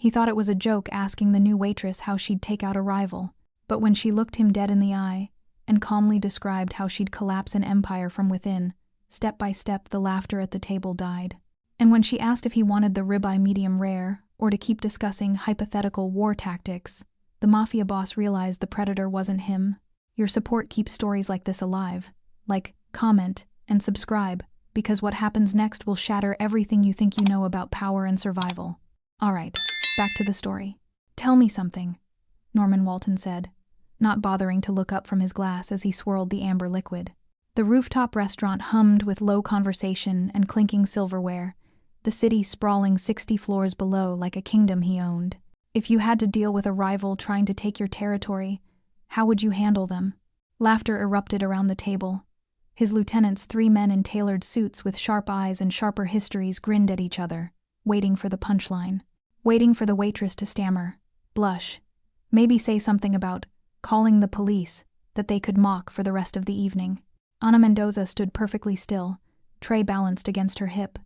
He thought it was a joke asking the new waitress how she'd take out a rival, but when she looked him dead in the eye and calmly described how she'd collapse an empire from within, step by step the laughter at the table died. And when she asked if he wanted the ribeye medium rare or to keep discussing hypothetical war tactics, the Mafia boss realized the predator wasn't him. Your support keeps stories like this alive. Like, comment, and subscribe, because what happens next will shatter everything you think you know about power and survival. Alright, back to the story. Tell me something, Norman Walton said, not bothering to look up from his glass as he swirled the amber liquid. The rooftop restaurant hummed with low conversation and clinking silverware, the city sprawling 60 floors below like a kingdom he owned. If you had to deal with a rival trying to take your territory, how would you handle them? Laughter erupted around the table. His lieutenants, 3 men in tailored suits with sharp eyes and sharper histories, grinned at each other, waiting for the punchline. Waiting for the waitress to stammer, blush, maybe say something about calling the police that they could mock for the rest of the evening. Ana Mendoza stood perfectly still, tray balanced against her hip.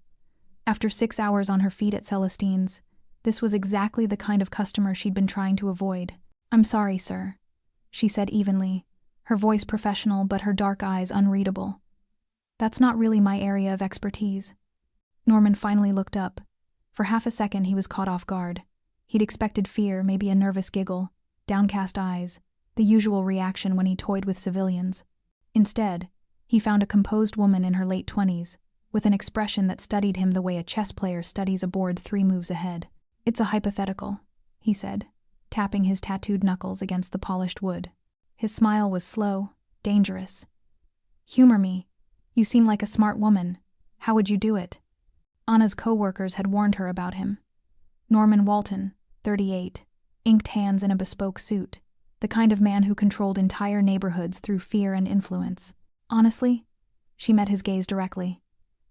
After 6 hours on her feet at Celestine's, this was exactly the kind of customer she'd been trying to avoid. "I'm sorry, sir," she said evenly, her voice professional but her dark eyes unreadable. "That's not really my area of expertise." Norman finally looked up. For half a second he was caught off guard. He'd expected fear, maybe a nervous giggle, downcast eyes, the usual reaction when he toyed with civilians. Instead, he found a composed woman in her late 20s, with an expression that studied him the way a chess player studies a board 3 moves ahead. "It's a hypothetical," he said, tapping his tattooed knuckles against the polished wood. His smile was slow, dangerous. "Humor me. You seem like a smart woman. How would you do it?" Anna's co-workers had warned her about him. Norman Walton, 38, inked hands in a bespoke suit, the kind of man who controlled entire neighborhoods through fear and influence. "Honestly," she met his gaze directly,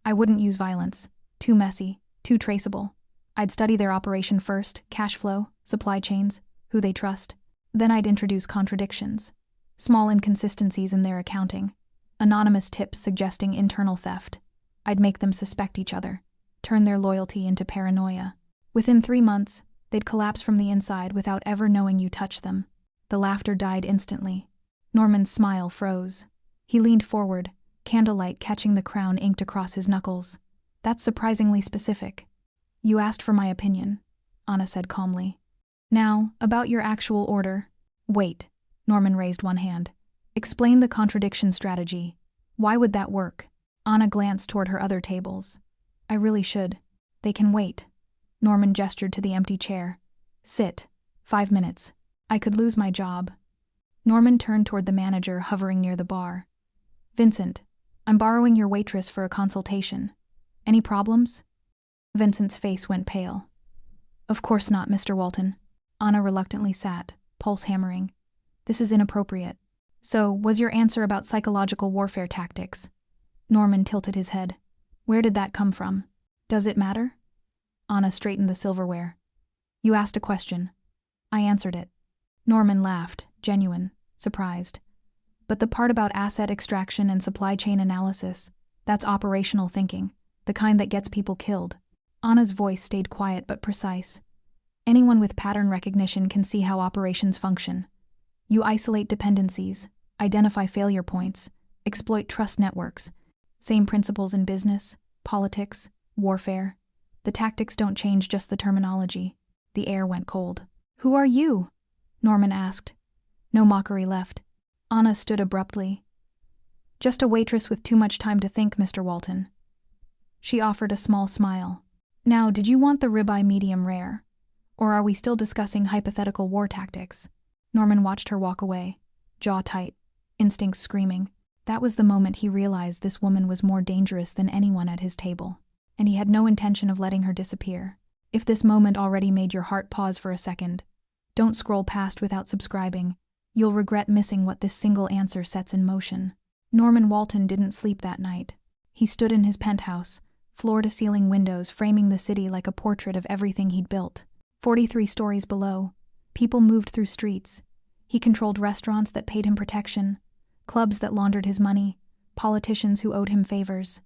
"I wouldn't use violence. Too messy, too traceable. I'd study their operation first, cash flow, supply chains, who they trust. Then I'd introduce contradictions, small inconsistencies in their accounting, anonymous tips suggesting internal theft. I'd make them suspect each other, turn their loyalty into paranoia. Within 3 months, they'd collapse from the inside without ever knowing you touched them." The laughter died instantly. Norman's smile froze. He leaned forward, candlelight catching the crown inked across his knuckles. "That's surprisingly specific." "You asked for my opinion," Anna said calmly. "Now, about your actual order." "Wait," Norman raised one hand. "Explain the contradiction strategy. Why would that work?" Anna glanced toward her other tables. "I really should. They can wait." Norman gestured to the empty chair. "Sit. 5 minutes. I could lose my job." Norman turned toward the manager hovering near the bar. "Vincent, I'm borrowing your waitress for a consultation. Any problems?" Vincent's face went pale. "Of course not, Mr. Walton." Anna reluctantly sat, pulse hammering. "This is inappropriate." "So, was your answer about psychological warfare tactics?" Norman tilted his head. "Where did that come from? Does it matter?" Anna straightened the silverware. "You asked a question. I answered it." Norman laughed, genuine, surprised. "But the part about asset extraction and supply chain analysis, that's operational thinking, the kind that gets people killed." Anna's voice stayed quiet but precise. "Anyone with pattern recognition can see how operations function. You isolate dependencies, identify failure points, exploit trust networks. Same principles in business, politics, warfare. The tactics don't change, just the terminology." The air went cold. "Who are you?" Norman asked. No mockery left. Anna stood abruptly. "Just a waitress with too much time to think, Mr. Walton." She offered a small smile. "Now, did you want the ribeye medium rare? Or are we still discussing hypothetical war tactics?" Norman watched her walk away, jaw tight, instincts screaming. That was the moment he realized this woman was more dangerous than anyone at his table, and he had no intention of letting her disappear. If this moment already made your heart pause for a second, don't scroll past without subscribing. You'll regret missing what this single answer sets in motion. Norman Walton didn't sleep that night. He stood in his penthouse, floor-to-ceiling windows framing the city like a portrait of everything he'd built. 43 stories below, people moved through streets. He controlled restaurants that paid him protection, clubs that laundered his money, politicians who owed him favors.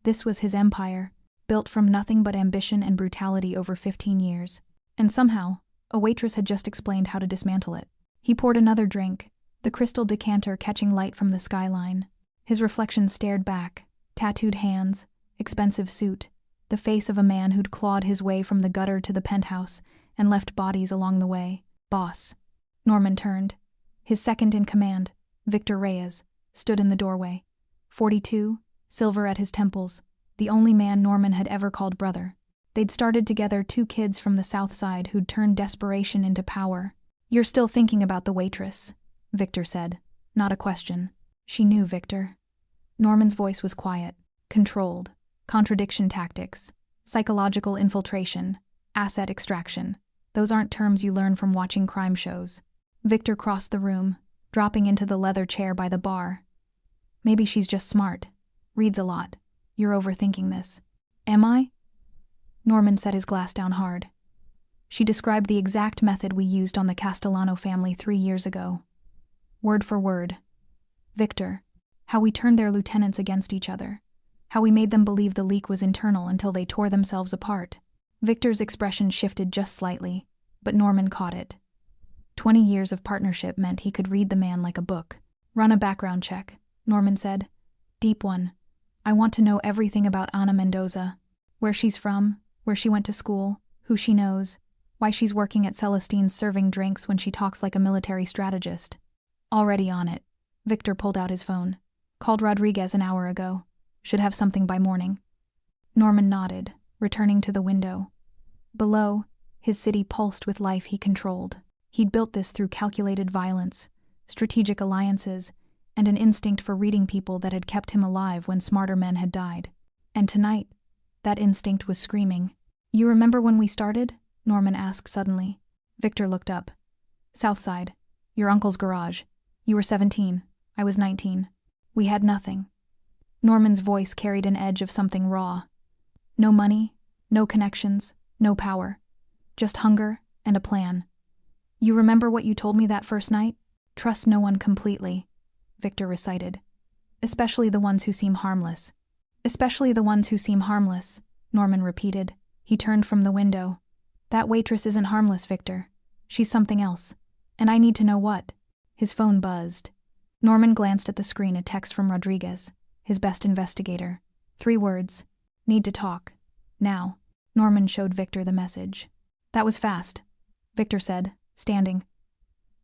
This was his empire, built from nothing but ambition and brutality over 15 years. And somehow, a waitress had just explained how to dismantle it. He poured another drink, the crystal decanter catching light from the skyline. His reflection stared back, tattooed hands, expensive suit, the face of a man who'd clawed his way from the gutter to the penthouse and left bodies along the way. Boss. Norman turned. His second in command, Victor Reyes, stood in the doorway. 42, silver at his temples, the only man Norman had ever called brother. They'd started together 2 kids from the south side who'd turned desperation into power. "You're still thinking about the waitress," Victor said. Not a question. She knew Victor. Norman's voice was quiet, controlled. Contradiction tactics, psychological infiltration, asset extraction. Those aren't terms you learn from watching crime shows. Victor crossed the room, dropping into the leather chair by the bar. "Maybe she's just smart. Reads a lot. You're overthinking this." "Am I?" Norman set his glass down hard. "She described the exact method we used on the Castellano family 3 years ago. Word for word. Victor, how we turned their lieutenants against each other. How we made them believe the leak was internal until they tore themselves apart." Victor's expression shifted just slightly, but Norman caught it. 20 years of partnership meant he could read the man like a book. "Run a background check," Norman said. "Deep one. I want to know everything about Ana Mendoza. Where she's from, where she went to school, who she knows, why she's working at Celestine's serving drinks when she talks like a military strategist." "Already on it." Victor pulled out his phone. "Called Rodriguez an hour ago. Should have something by morning." Norman nodded, returning to the window. Below, his city pulsed with life he controlled. He'd built this through calculated violence, strategic alliances, and an instinct for reading people that had kept him alive when smarter men had died. And tonight, that instinct was screaming. "You remember when we started?" Norman asked suddenly. Victor looked up. "Southside. Your uncle's garage. You were 17. I was 19. We had nothing." Norman's voice carried an edge of something raw. "No money, no connections, no power. Just hunger and a plan. You remember what you told me that first night? Trust no one completely," Victor recited. "Especially the ones who seem harmless." "Especially the ones who seem harmless," Norman repeated. He turned from the window. "That waitress isn't harmless, Victor. She's something else. And I need to know what." His phone buzzed. Norman glanced at the screen, a text from Rodriguez, his best investigator. 3 words. "Need to talk. Now." Norman showed Victor the message. "That was fast," Victor said, standing.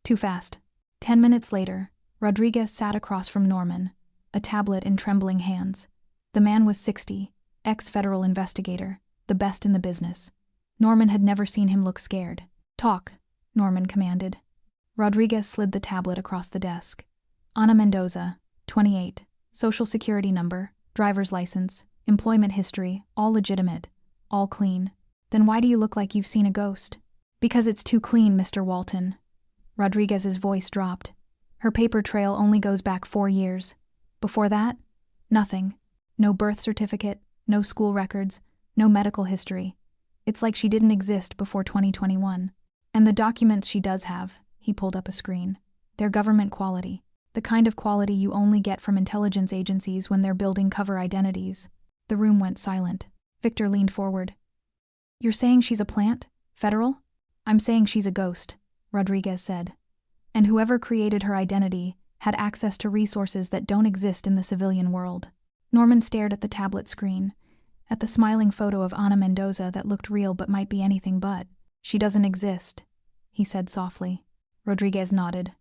"Too fast." 10 minutes later, Rodriguez sat across from Norman, a tablet in trembling hands. The man was 60, ex-federal investigator, the best in the business. Norman had never seen him look scared. "Talk," Norman commanded. Rodriguez slid the tablet across the desk. "Ana Mendoza, 28, social security number, driver's license, employment history, all legitimate, all clean. Then why do you look like you've seen a ghost?" "Because it's too clean, Mr. Walton." Rodriguez's voice dropped. "Her paper trail only goes back 4 years. Before that, nothing. No birth certificate, no school records, no medical history. It's like she didn't exist before 2021. And the documents she does have," he pulled up a screen, "they're government quality. The kind of quality you only get from intelligence agencies when they're building cover identities." The room went silent. Victor leaned forward. "You're saying she's a plant? Federal?" "I'm saying she's a ghost," Rodriguez said. "And whoever created her identity had access to resources that don't exist in the civilian world." Norman stared at the tablet screen, at the smiling photo of Ana Mendoza that looked real but might be anything but. "She doesn't exist," he said softly. Rodriguez nodded.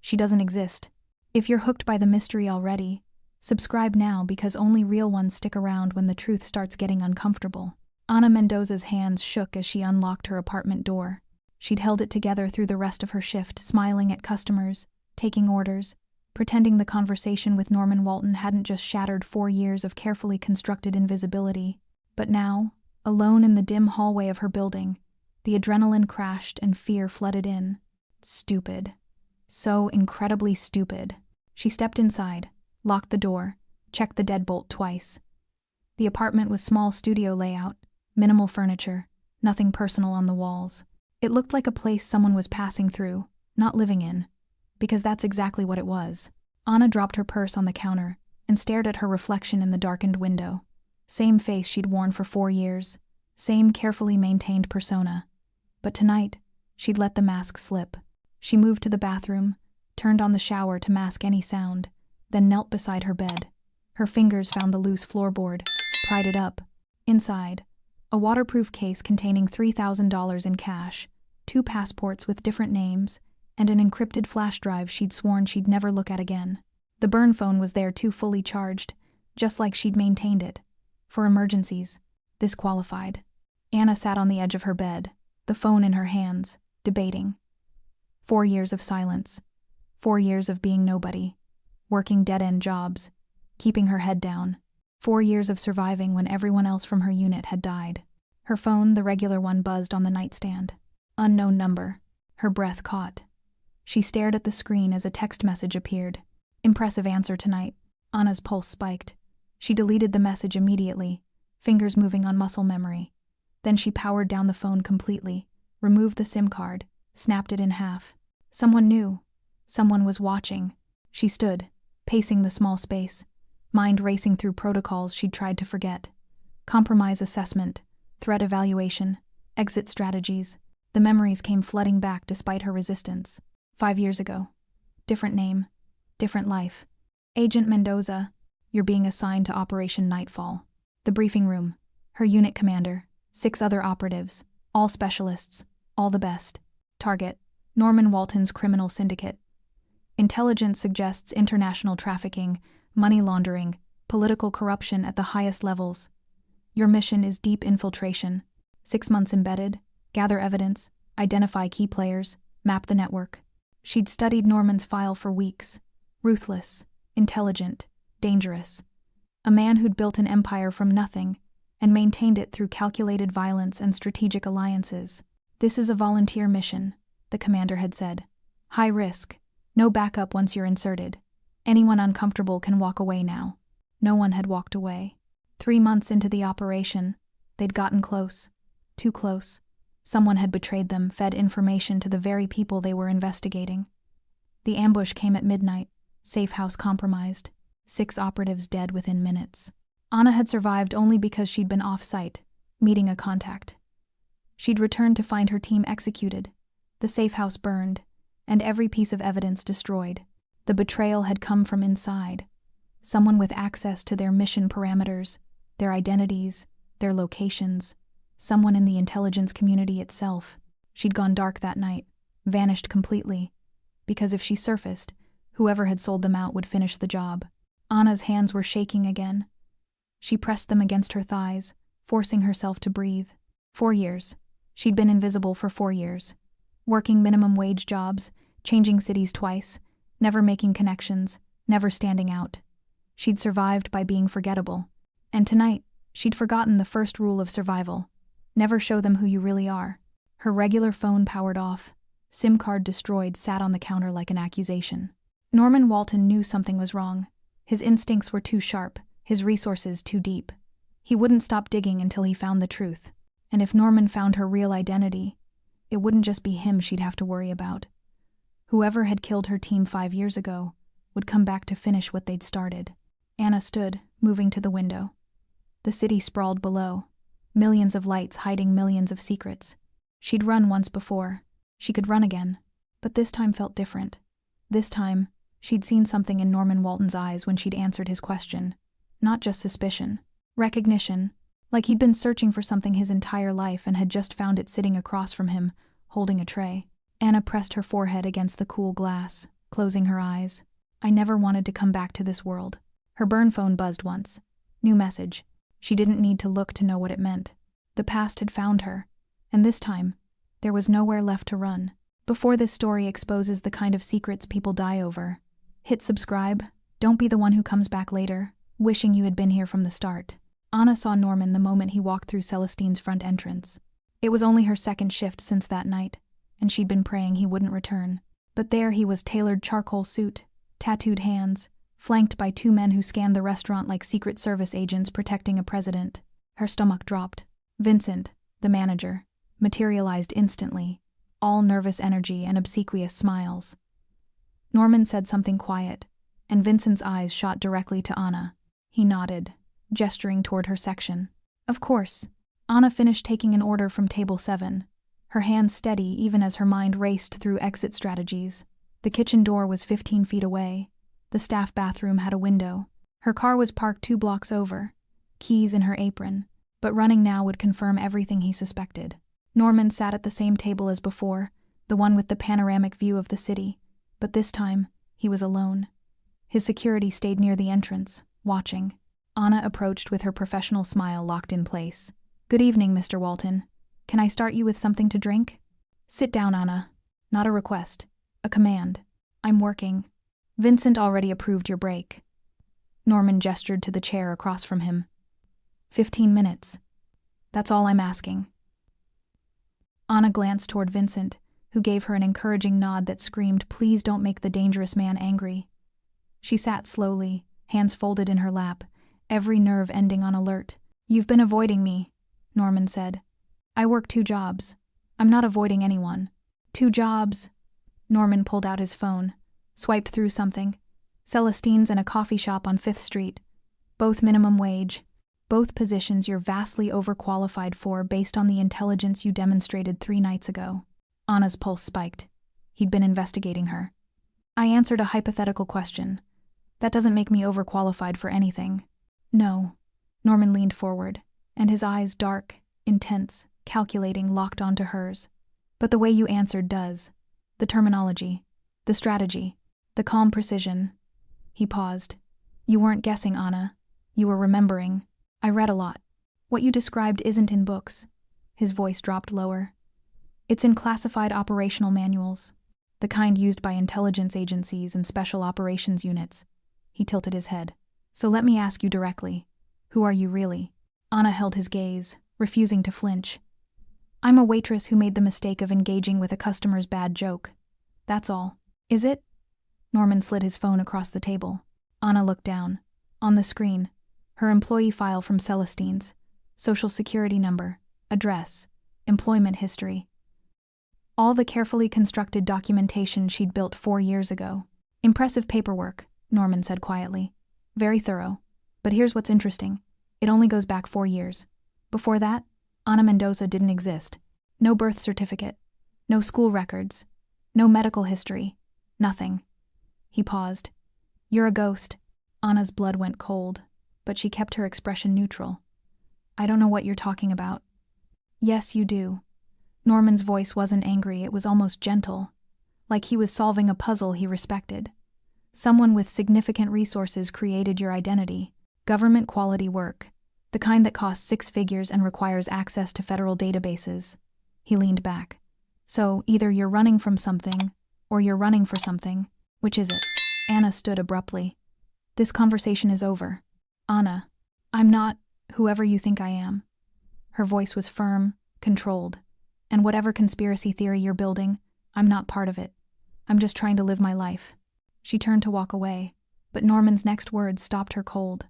"She doesn't exist. If you're hooked by the mystery already, subscribe now, because only real ones stick around when the truth starts getting uncomfortable." Ana Mendoza's hands shook as she unlocked her apartment door. She'd held it together through the rest of her shift, smiling at customers, taking orders, pretending the conversation with Norman Walton hadn't just shattered 4 years of carefully constructed invisibility. But now, alone in the dim hallway of her building, the adrenaline crashed and fear flooded in. Stupid. So incredibly stupid. She stepped inside, locked the door, checked the deadbolt twice. The apartment was small studio layout, minimal furniture, nothing personal on the walls. It looked like a place someone was passing through, not living in, because that's exactly what it was. Ana dropped her purse on the counter and stared at her reflection in the darkened window. Same face she'd worn for 4 years, same carefully maintained persona. But tonight, she'd let the mask slip. She moved to the bathroom, turned on the shower to mask any sound, then knelt beside her bed. Her fingers found the loose floorboard, pried it up. Inside, a waterproof case containing $3,000 in cash, 2 passports with different names, and an encrypted flash drive she'd sworn she'd never look at again. The burn phone was there too, fully charged, just like she'd maintained it. For emergencies. This qualified. Anna sat on the edge of her bed, the phone in her hands, debating. 4 years of silence. 4 years of being nobody. Working dead-end jobs. Keeping her head down. 4 years of surviving when everyone else from her unit had died. Her phone, the regular one, buzzed on the nightstand. Unknown number. Her breath caught. She stared at the screen as a text message appeared. Impressive answer tonight. Anna's pulse spiked. She deleted the message immediately, fingers moving on muscle memory. Then she powered down the phone completely, removed the SIM card, snapped it in half. Someone knew. Someone was watching. She stood, pacing the small space, mind racing through protocols she'd tried to forget. Compromise assessment, threat evaluation, exit strategies. The memories came flooding back despite her resistance. 5 years ago. Different name. Different life. Agent Mendoza, you're being assigned to Operation Nightfall. The briefing room. Her unit commander. 6 other operatives. All specialists. All the best. Target. Norman Walton's criminal syndicate. Intelligence suggests international trafficking, money laundering, political corruption at the highest levels. Your mission is deep infiltration. 6 months embedded. Gather evidence. Identify key players. Map the network. She'd studied Norman's file for weeks. Ruthless, intelligent, dangerous. A man who'd built an empire from nothing and maintained it through calculated violence and strategic alliances. This is a volunteer mission, the commander had said. High risk, no backup once you're inserted. Anyone uncomfortable can walk away now. No one had walked away. 3 months into the operation, they'd gotten close. Too close. Someone had betrayed them, fed information to the very people they were investigating. The ambush came at midnight, safe house compromised, 6 operatives dead within minutes. Anna had survived only because she'd been off-site, meeting a contact. She'd returned to find her team executed, the safe house burned, and every piece of evidence destroyed. The betrayal had come from inside. Someone with access to their mission parameters, their identities, their locations. Someone in the intelligence community itself. She'd gone dark that night, vanished completely, because if she surfaced, whoever had sold them out would finish the job. Anna's hands were shaking again. She pressed them against her thighs, forcing herself to breathe. 4 years. She'd been invisible for 4 years. Working minimum wage jobs, changing cities twice, never making connections, never standing out. She'd survived by being forgettable. And tonight, she'd forgotten the first rule of survival. Never show them who you really are. Her regular phone powered off. SIM card destroyed sat on the counter like an accusation. Norman Walton knew something was wrong. His instincts were too sharp, his resources too deep. He wouldn't stop digging until he found the truth. And if Norman found her real identity, it wouldn't just be him she'd have to worry about. Whoever had killed her team 5 years ago would come back to finish what they'd started. Anna stood, moving to the window. The city sprawled below. Millions of lights hiding millions of secrets. She'd run once before. She could run again. But this time felt different. This time, she'd seen something in Norman Walton's eyes when she'd answered his question. Not just suspicion. Recognition. Like he'd been searching for something his entire life and had just found it sitting across from him, holding a tray. Anna pressed her forehead against the cool glass, closing her eyes. I never wanted to come back to this world. Her burn phone buzzed once. New message. She didn't need to look to know what it meant. The past had found her, and this time, there was nowhere left to run. Before this story exposes the kind of secrets people die over, hit subscribe. Don't be the one who comes back later, wishing you had been here from the start. Anna saw Norman the moment he walked through Celestine's front entrance. It was only her second shift since that night, and she'd been praying he wouldn't return. But there he was, tailored charcoal suit, tattooed hands, flanked by 2 men who scanned the restaurant like Secret Service agents protecting a president. Her stomach dropped. Vincent, the manager, materialized instantly, all nervous energy and obsequious smiles. Norman said something quiet, and Vincent's eyes shot directly to Anna. He nodded, gesturing toward her section. Of course. Anna finished taking an order from table 7. her hands steady even as her mind raced through exit strategies. The kitchen door was 15 feet away. The staff bathroom had a window. Her car was parked 2 blocks over, keys in her apron, but running now would confirm everything he suspected. Norman sat at the same table as before, the one with the panoramic view of the city, but this time, he was alone. His security stayed near the entrance, watching. Anna approached with her professional smile locked in place. "Good evening, Mr. Walton. Can I start you with something to drink?" "Sit down, Anna. Not a request. A command. I'm working. Vincent already approved your break." Norman gestured to the chair across from him. 15 minutes. That's all I'm asking." Anna glanced toward Vincent, who gave her an encouraging nod that screamed, "Please don't make the dangerous man angry." She sat slowly, hands folded in her lap, every nerve ending on alert. "You've been avoiding me," Norman said. "I work 2 jobs. I'm not avoiding anyone." 2 jobs. Norman pulled out his phone, swiped through something. Celestine's and a coffee shop on 5th Street. Both minimum wage. Both positions you're vastly overqualified for based on the intelligence you demonstrated 3 nights ago. Anna's pulse spiked. He'd been investigating her. "I answered a hypothetical question. That doesn't make me overqualified for anything." "No." Norman leaned forward, and his eyes, dark, intense, calculating, locked onto hers. "But the way you answered does. The terminology, the strategy, the calm precision." He paused. "You weren't guessing, Anna. You were remembering. I read a lot. What you described isn't in books." His voice dropped lower. "It's in classified operational manuals, the kind used by intelligence agencies and special operations units." He tilted his head. "So let me ask you directly. Who are you really?" Anna held his gaze, refusing to flinch. "I'm a waitress who made the mistake of engaging with a customer's bad joke. That's all." "Is it?" Norman slid his phone across the table. Anna looked down. On the screen, her employee file from Celestine's, social security number, address, employment history. All the carefully constructed documentation she'd built 4 years ago. "Impressive paperwork," Norman said quietly. "Very thorough. But here's what's interesting. It only goes back 4 years. Before that, Ana Mendoza didn't exist. No birth certificate. No school records. No medical history. Nothing." He paused. "You're a ghost." Anna's blood went cold, but she kept her expression neutral. "I don't know what you're talking about." "Yes, you do." Norman's voice wasn't angry, it was almost gentle, like he was solving a puzzle he respected. "Someone with significant resources created your identity. Government quality work. The kind that costs 6 figures and requires access to federal databases." He leaned back. "So, either you're running from something, or you're running for something. Which is it?" Anna stood abruptly. "This conversation is over. Anna, I'm not whoever you think I am." Her voice was firm, controlled. "And whatever conspiracy theory you're building, I'm not part of it. I'm just trying to live my life." She turned to walk away, but Norman's next words stopped her cold.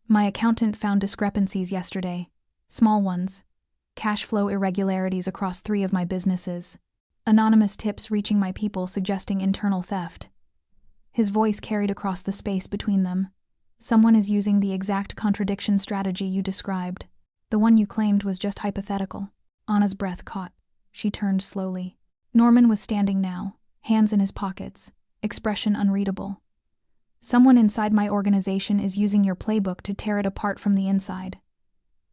"My accountant found discrepancies yesterday. Small ones. Cash flow irregularities across 3 of my businesses. Anonymous tips reaching my people suggesting internal theft." His voice carried across the space between them. "Someone is using the exact contradiction strategy you described. The one you claimed was just hypothetical." Anna's breath caught. She turned slowly. Norman was standing now, hands in his pockets, expression unreadable. "Someone inside my organization is using your playbook to tear it apart from the inside."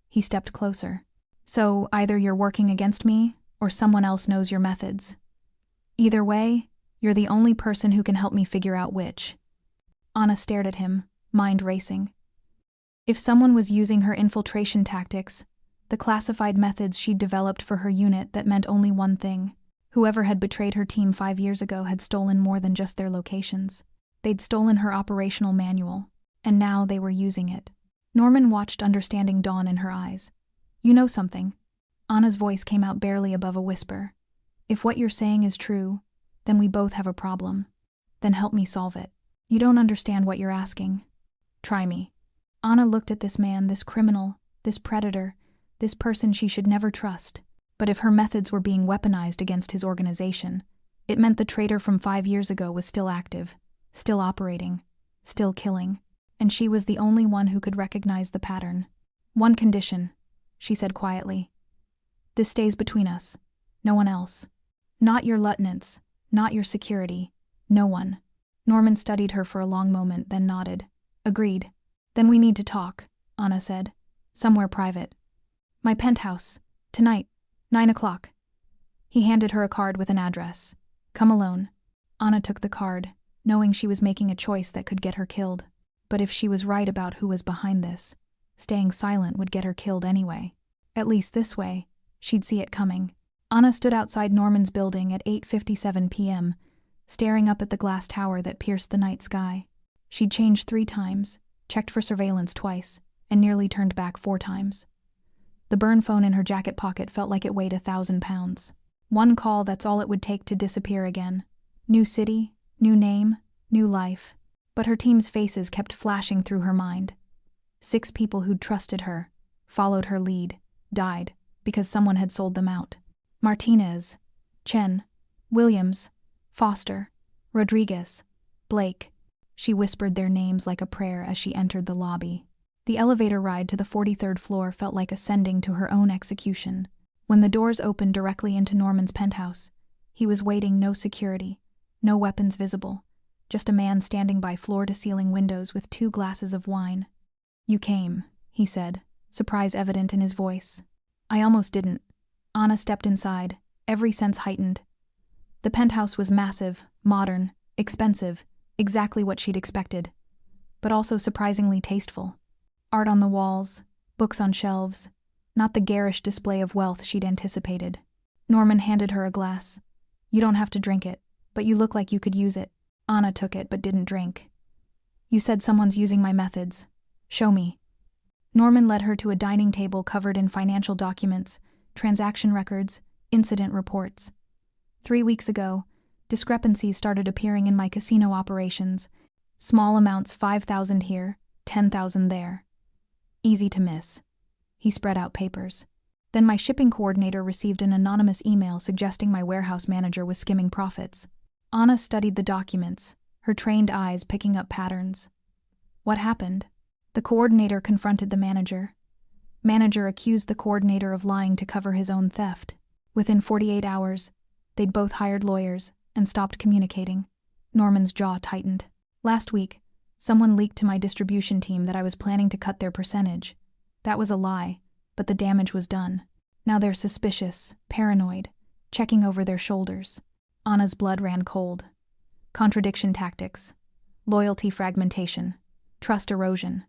He stepped closer. "So, either you're working against me, or someone else knows your methods. Either way, you're the only person who can help me figure out which." Anna stared at him, mind racing. If someone was using her infiltration tactics, the classified methods she'd developed for her unit, that meant only one thing. Whoever had betrayed her team 5 years ago had stolen more than just their locations. They'd stolen her operational manual, and now they were using it. Norman watched understanding dawn in her eyes. "You know something." Anna's voice came out barely above a whisper. "If what you're saying is true, then we both have a problem. Then help me solve it. You don't understand what you're asking. Try me." Anna looked at this man, this criminal, this predator, this person she should never trust. But if her methods were being weaponized against his organization, it meant the traitor from 5 years ago was still active, still operating, still killing, and she was the only one who could recognize the pattern. "One condition," she said quietly. "This stays between us. No one else. Not your lieutenants, not your security. No one. Norman studied her for a long moment, then nodded. Agreed. Then we need to talk, Anna said. Somewhere private. My penthouse. Tonight. 9 o'clock. He handed her a card with an address. Come alone. Anna took the card, knowing she was making a choice that could get her killed. But if she was right about who was behind this, staying silent would get her killed anyway. At least this way, she'd see it coming. Anna stood outside Norman's building at 8:57 p.m., staring up at the glass tower that pierced the night sky. She'd changed 3 times, checked for surveillance twice, and nearly turned back 4 times. The burn phone in her jacket pocket felt like it weighed 1,000 pounds. One call, that's all it would take to disappear again. New city, new name, new life. But her team's faces kept flashing through her mind. 6 people who'd trusted her, followed her lead, died because someone had sold them out. Martinez, Chen, Williams, Foster, Rodriguez, Blake. She whispered their names like a prayer as she entered the lobby. The elevator ride to the 43rd floor felt like ascending to her own execution. When the doors opened directly into Norman's penthouse, he was waiting, no security, no weapons visible, just a man standing by floor-to-ceiling windows with 2 glasses of wine. You came, he said, surprise evident in his voice. I almost didn't. Anna stepped inside, every sense heightened. The penthouse was massive, modern, expensive, exactly what she'd expected, but also surprisingly tasteful. Art on the walls, books on shelves, not the garish display of wealth she'd anticipated. Norman handed her a glass. You don't have to drink it, but you look like you could use it. Anna took it but didn't drink. You said someone's using my methods. Show me. Norman led her to a dining table covered in financial documents, transaction records, incident reports. 3 weeks ago, discrepancies started appearing in my casino operations. Small amounts, 5,000 here, 10,000 there. Easy to miss. He spread out papers. Then my shipping coordinator received an anonymous email suggesting my warehouse manager was skimming profits. Anna studied the documents, her trained eyes picking up patterns. What happened? The coordinator confronted the manager. Manager accused the coordinator of lying to cover his own theft. Within 48 hours, they'd both hired lawyers and stopped communicating. Norman's jaw tightened. Last week, someone leaked to my distribution team that I was planning to cut their percentage. That was a lie, but the damage was done. Now they're suspicious, paranoid, checking over their shoulders. Anna's blood ran cold. Contradiction tactics, loyalty fragmentation, trust erosion.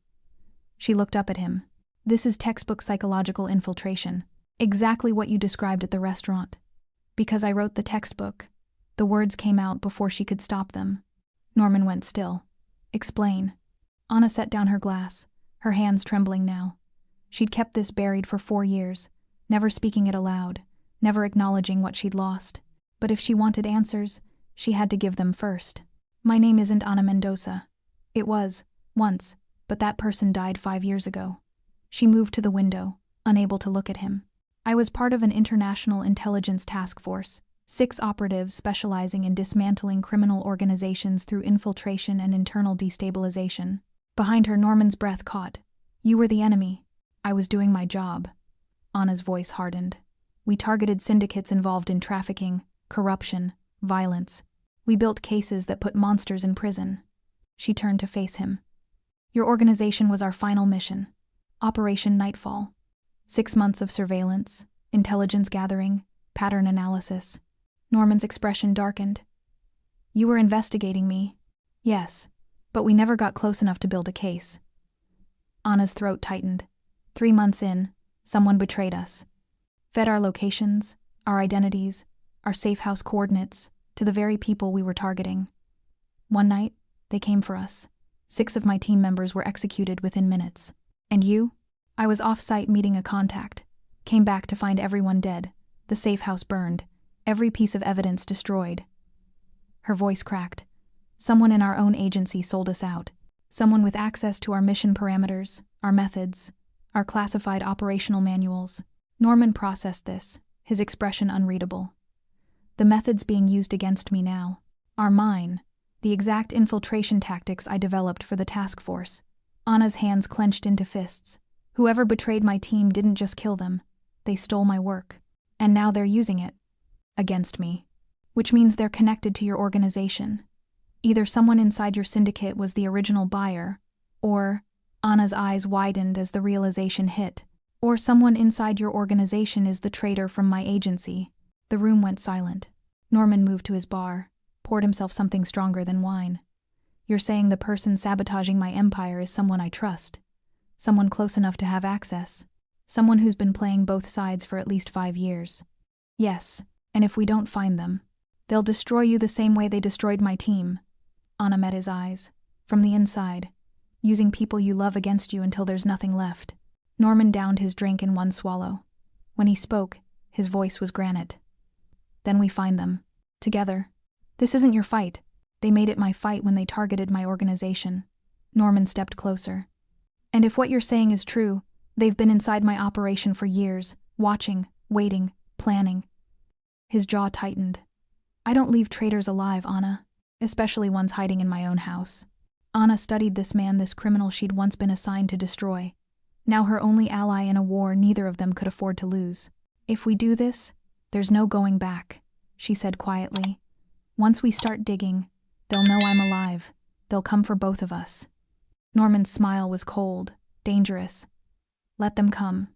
She looked up at him. This is textbook psychological infiltration. Exactly what you described at the restaurant. Because I wrote the textbook, the words came out before she could stop them. Norman went still. Explain. Anna set down her glass, her hands trembling now. She'd kept this buried for 4 years, never speaking it aloud, never acknowledging what she'd lost. But if she wanted answers, she had to give them first. My name isn't Ana Mendoza. It was, once, but that person died 5 years ago. She moved to the window, unable to look at him. I was part of an international intelligence task force, 6 operatives specializing in dismantling criminal organizations through infiltration and internal destabilization. Behind her, Norman's breath caught. You were the enemy. I was doing my job. Anna's voice hardened. We targeted syndicates involved in trafficking, corruption, violence. We built cases that put monsters in prison. She turned to face him. Your organization was our final mission. Operation Nightfall. 6 months of surveillance, intelligence gathering, pattern analysis. Norman's expression darkened. You were investigating me. Yes, but we never got close enough to build a case. Anna's throat tightened. 3 months in, someone betrayed us. Fed our locations, our identities, our safe house coordinates, to the very people we were targeting. One night, they came for us. 6 of my team members were executed within minutes. And you? I was off-site meeting a contact. Came back to find everyone dead, the safe house burned, every piece of evidence destroyed. Her voice cracked. Someone in our own agency sold us out. Someone with access to our mission parameters, our methods, our classified operational manuals. Norman processed this, his expression unreadable. The methods being used against me now are mine, the exact infiltration tactics I developed for the task force. Anna's hands clenched into fists. Whoever betrayed my team didn't just kill them, they stole my work. And now they're using it. against me. Which means they're connected to your organization. Either someone inside your syndicate was the original buyer, or Anna's eyes widened as the realization hit, or someone inside your organization is the traitor from my agency. The room went silent. Norman moved to his bar, poured himself something stronger than wine. You're saying the person sabotaging my empire is someone I trust. Someone close enough to have access. Someone who's been playing both sides for at least 5 years. Yes, and if we don't find them, they'll destroy you the same way they destroyed my team. Anna met his eyes, from the inside, using people you love against you until there's nothing left. Norman downed his drink in one swallow. When he spoke, his voice was granite. Then we find them. Together. This isn't your fight. They made it my fight when they targeted my organization. Norman stepped closer. And if what you're saying is true, they've been inside my operation for years, watching, waiting, planning. His jaw tightened. I don't leave traitors alive, Anna, especially ones hiding in my own house. Anna studied this man, this criminal she'd once been assigned to destroy. Now her only ally in a war neither of them could afford to lose. If we do this, there's no going back, she said quietly. Once we start digging, they'll know I'm alive. They'll come for both of us. Norman's smile was cold, dangerous. Let them come.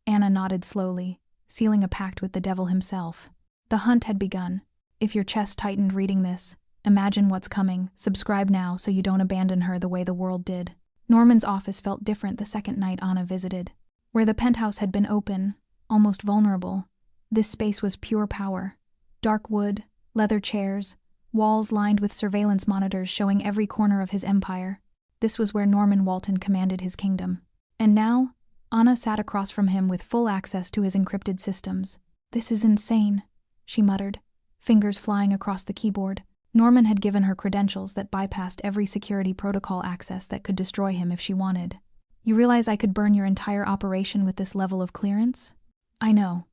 Anna nodded slowly, sealing a pact with the devil himself. The hunt had begun. If your chest tightened reading this, imagine what's coming. Subscribe now so you don't abandon her the way the world did. Norman's office felt different the second night Anna visited. Where the penthouse had been open, almost vulnerable, this space was pure power. Dark wood, leather chairs, walls lined with surveillance monitors showing every corner of his empire. This was where Norman Walton commanded his kingdom. And now, Anna sat across from him with full access to his encrypted systems. This is insane, she muttered, fingers flying across the keyboard. Norman had given her credentials that bypassed every security protocol access that could destroy him if she wanted. You realize I could burn your entire operation with this level of clearance? I know.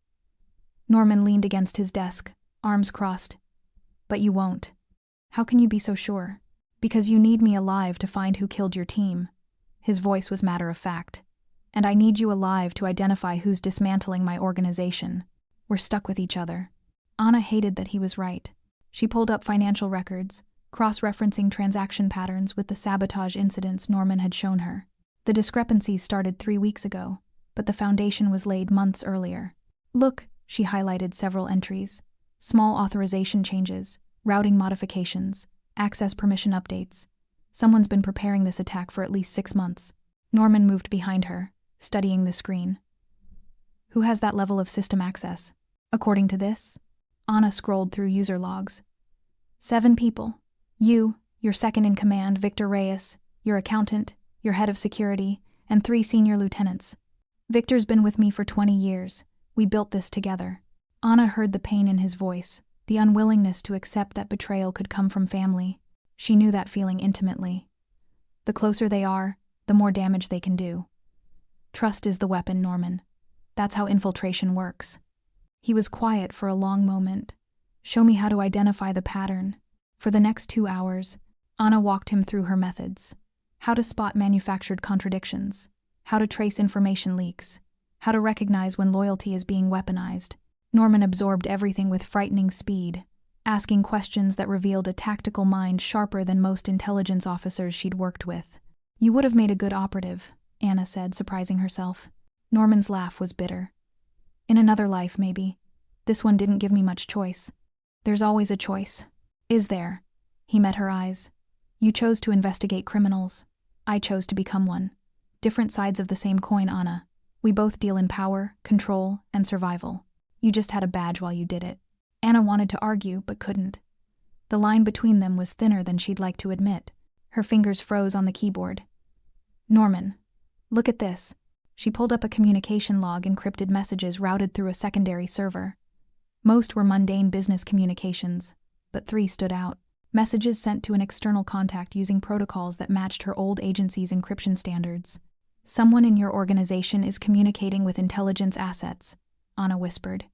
Norman leaned against his desk, arms crossed. But you won't. How can you be so sure? Because you need me alive to find who killed your team. His voice was matter of fact. And I need you alive to identify who's dismantling my organization. We're stuck with each other. Anna hated that he was right. She pulled up financial records, cross-referencing transaction patterns with the sabotage incidents Norman had shown her. The discrepancies started 3 weeks ago, but the foundation was laid months earlier. Look, she highlighted several entries. Small authorization changes, routing modifications, access permission updates. Someone's been preparing this attack for at least 6 months. Norman moved behind her, studying the screen. Who has that level of system access? According to this, Anna scrolled through user logs. 7 people. You, your second in command, Victor Reyes, your accountant, your head of security, and 3 senior lieutenants. Victor's been with me for 20 years. We built this together. Anna heard the pain in his voice, the unwillingness to accept that betrayal could come from family. She knew that feeling intimately. The closer they are, the more damage they can do. Trust is the weapon, Norman. That's how infiltration works. He was quiet for a long moment. Show me how to identify the pattern. For the next 2 hours, Anna walked him through her methods. How to spot manufactured contradictions. How to trace information leaks. How to recognize when loyalty is being weaponized. Norman absorbed everything with frightening speed, asking questions that revealed a tactical mind sharper than most intelligence officers she'd worked with. You would have made a good operative, Anna said, surprising herself. Norman's laugh was bitter. In another life, maybe. This one didn't give me much choice. There's always a choice. Is there? He met her eyes. You chose to investigate criminals. I chose to become one. Different sides of the same coin, Anna. We both deal in power, control, and survival. You just had a badge while you did it. Anna wanted to argue, but couldn't. The line between them was thinner than she'd like to admit. Her fingers froze on the keyboard. Norman, look at this. She pulled up a communication log, encrypted messages routed through a secondary server. Most were mundane business communications, but 3 stood out. Messages sent to an external contact using protocols that matched her old agency's encryption standards. Someone in your organization is communicating with intelligence assets, Anna whispered.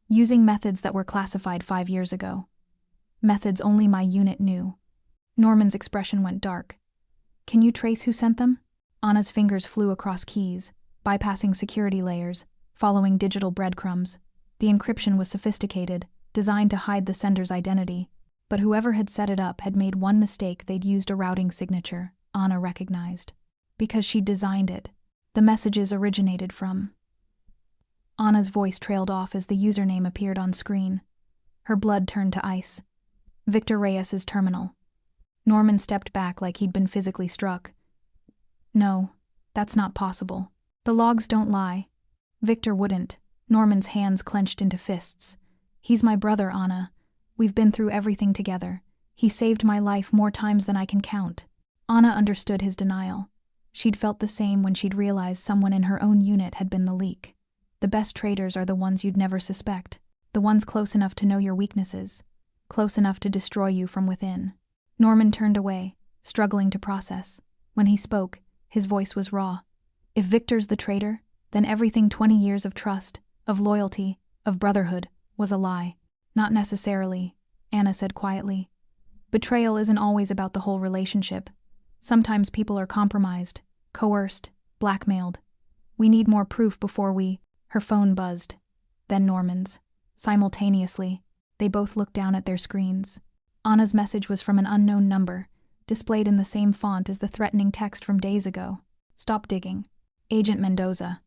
Using methods that were classified 5 years ago. Methods only my unit knew. Norman's expression went dark. Can you trace who sent them? Anna's fingers flew across keys, bypassing security layers, following digital breadcrumbs. The encryption was sophisticated, designed to hide the sender's identity. But whoever had set it up had made one mistake. They'd used a routing signature, Anna recognized. Because she'd designed it. The messages originated from. Anna's voice trailed off as the username appeared on screen. Her blood turned to ice. Victor Reyes's terminal. Norman stepped back like he'd been physically struck. No, that's not possible. The logs don't lie. Victor wouldn't. Norman's hands clenched into fists. He's my brother, Anna. We've been through everything together. He saved my life more times than I can count. Anna understood his denial. She'd felt the same when she'd realized someone in her own unit had been the leak. The best traitors are the ones you'd never suspect. The ones close enough to know your weaknesses. Close enough to destroy you from within. Norman turned away, struggling to process. When he spoke, his voice was raw. If Victor's the traitor, then everything 20 years of trust, of loyalty, of brotherhood, was a lie. Not necessarily, Anna said quietly. Betrayal isn't always about the whole relationship. Sometimes people are compromised, coerced, blackmailed. We need more proof before we... Her phone buzzed. Then Norman's. Simultaneously, they both looked down at their screens. Anna's message was from an unknown number, displayed in the same font as the threatening text from days ago. Stop digging. Agent Mendoza.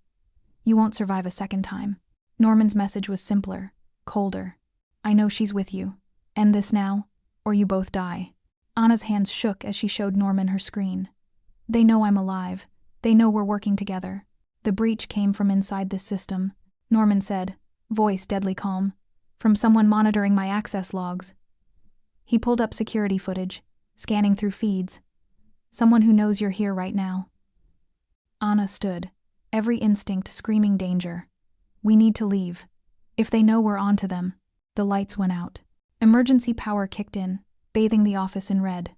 You won't survive a second time. Norman's message was simpler, colder. I know she's with you. End this now, or you both die. Anna's hands shook as she showed Norman her screen. They know I'm alive. They know we're working together. The breach came from inside this system, Norman said, voice deadly calm. From someone monitoring my access logs. He pulled up security footage, scanning through feeds. Someone who knows you're here right now. Anna stood, every instinct screaming danger. We need to leave. If they know we're onto them. The lights went out. Emergency power kicked in, bathing the office in red.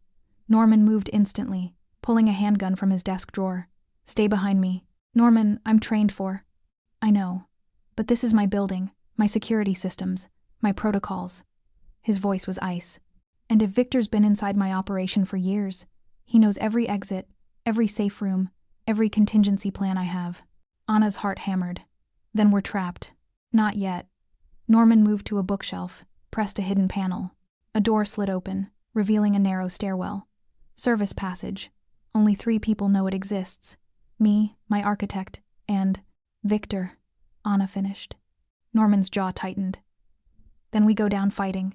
Norman moved instantly, pulling a handgun from his desk drawer. Stay behind me. Norman, I'm trained for. I know. But this is my building, my security systems, my protocols. His voice was ice. And if Victor's been inside my operation for years, he knows every exit, every safe room, every contingency plan I have. Anna's heart hammered. Then we're trapped. Not yet. Norman moved to a bookshelf, pressed a hidden panel. A door slid open, revealing a narrow stairwell. Service passage. Only 3 people know it exists. Me, my architect, and Victor, Anna finished. Norman's jaw tightened. Then we go down fighting.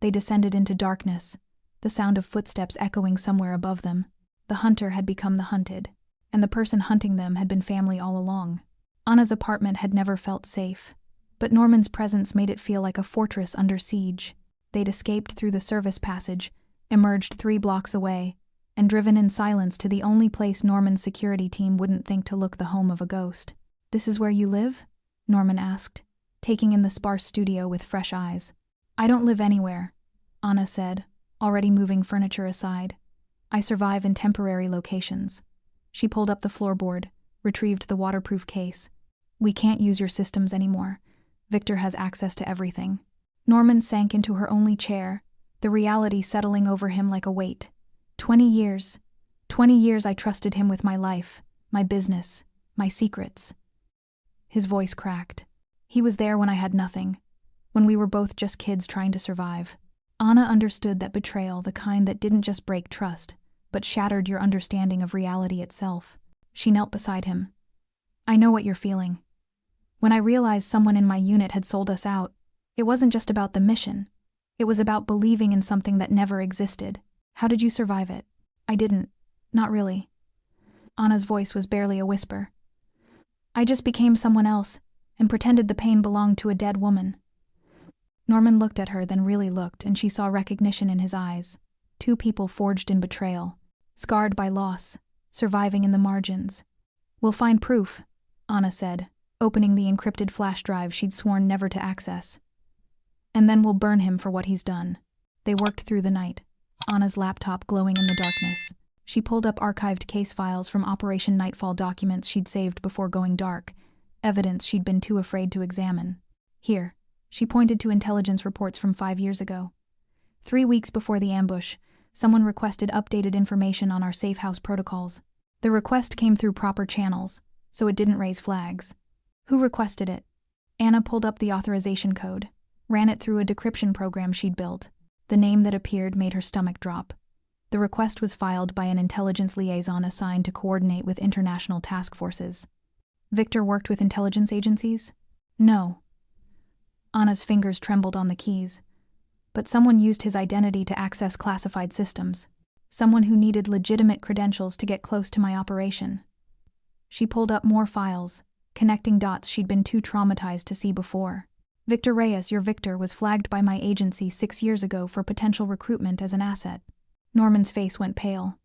They descended into darkness, the sound of footsteps echoing somewhere above them. The hunter had become the hunted, and the person hunting them had been family all along. Anna's apartment had never felt safe, but Norman's presence made it feel like a fortress under siege. They'd escaped through the service passage, emerged 3 blocks away, and driven in silence to the only place Norman's security team wouldn't think to look the home of a ghost. This is where you live? Norman asked, taking in the sparse studio with fresh eyes. I don't live anywhere, Anna said, already moving furniture aside. I survive in temporary locations. She pulled up the floorboard, retrieved the waterproof case. We can't use your systems anymore. Victor has access to everything. Norman sank into her only chair, the reality settling over him like a weight. 20 years. 20 years I trusted him with my life, my business, my secrets. His voice cracked. He was there when I had nothing, when we were both just kids trying to survive. Anna understood that betrayal, the kind that didn't just break trust, but shattered your understanding of reality itself. She knelt beside him. I know what you're feeling. When I realized someone in my unit had sold us out, it wasn't just about the mission. It was about believing in something that never existed. How did you survive it? I didn't. Not really. Anna's voice was barely a whisper. I just became someone else and pretended the pain belonged to a dead woman. Norman looked at her, then really looked, and she saw recognition in his eyes. 2 people forged in betrayal, scarred by loss, surviving in the margins. We'll find proof, Anna said, opening the encrypted flash drive she'd sworn never to access. And then we'll burn him for what he's done. They worked through the night, Anna's laptop glowing in the darkness. She pulled up archived case files from Operation Nightfall documents she'd saved before going dark, evidence she'd been too afraid to examine. Here, she pointed to intelligence reports from 5 years ago. 3 weeks before the ambush, someone requested updated information on our safe house protocols. The request came through proper channels, so it didn't raise flags. Who requested it? Anna pulled up the authorization code. ran it through a decryption program she'd built. The name that appeared made her stomach drop. The request was filed by an intelligence liaison assigned to coordinate with international task forces. Victor worked with intelligence agencies? No. Anna's fingers trembled on the keys. But someone used his identity to access classified systems. Someone who needed legitimate credentials to get close to my operation. She pulled up more files, connecting dots she'd been too traumatized to see before. Victor Reyes, your Victor, was flagged by my agency 6 years ago for potential recruitment as an asset. Norman's face went pale.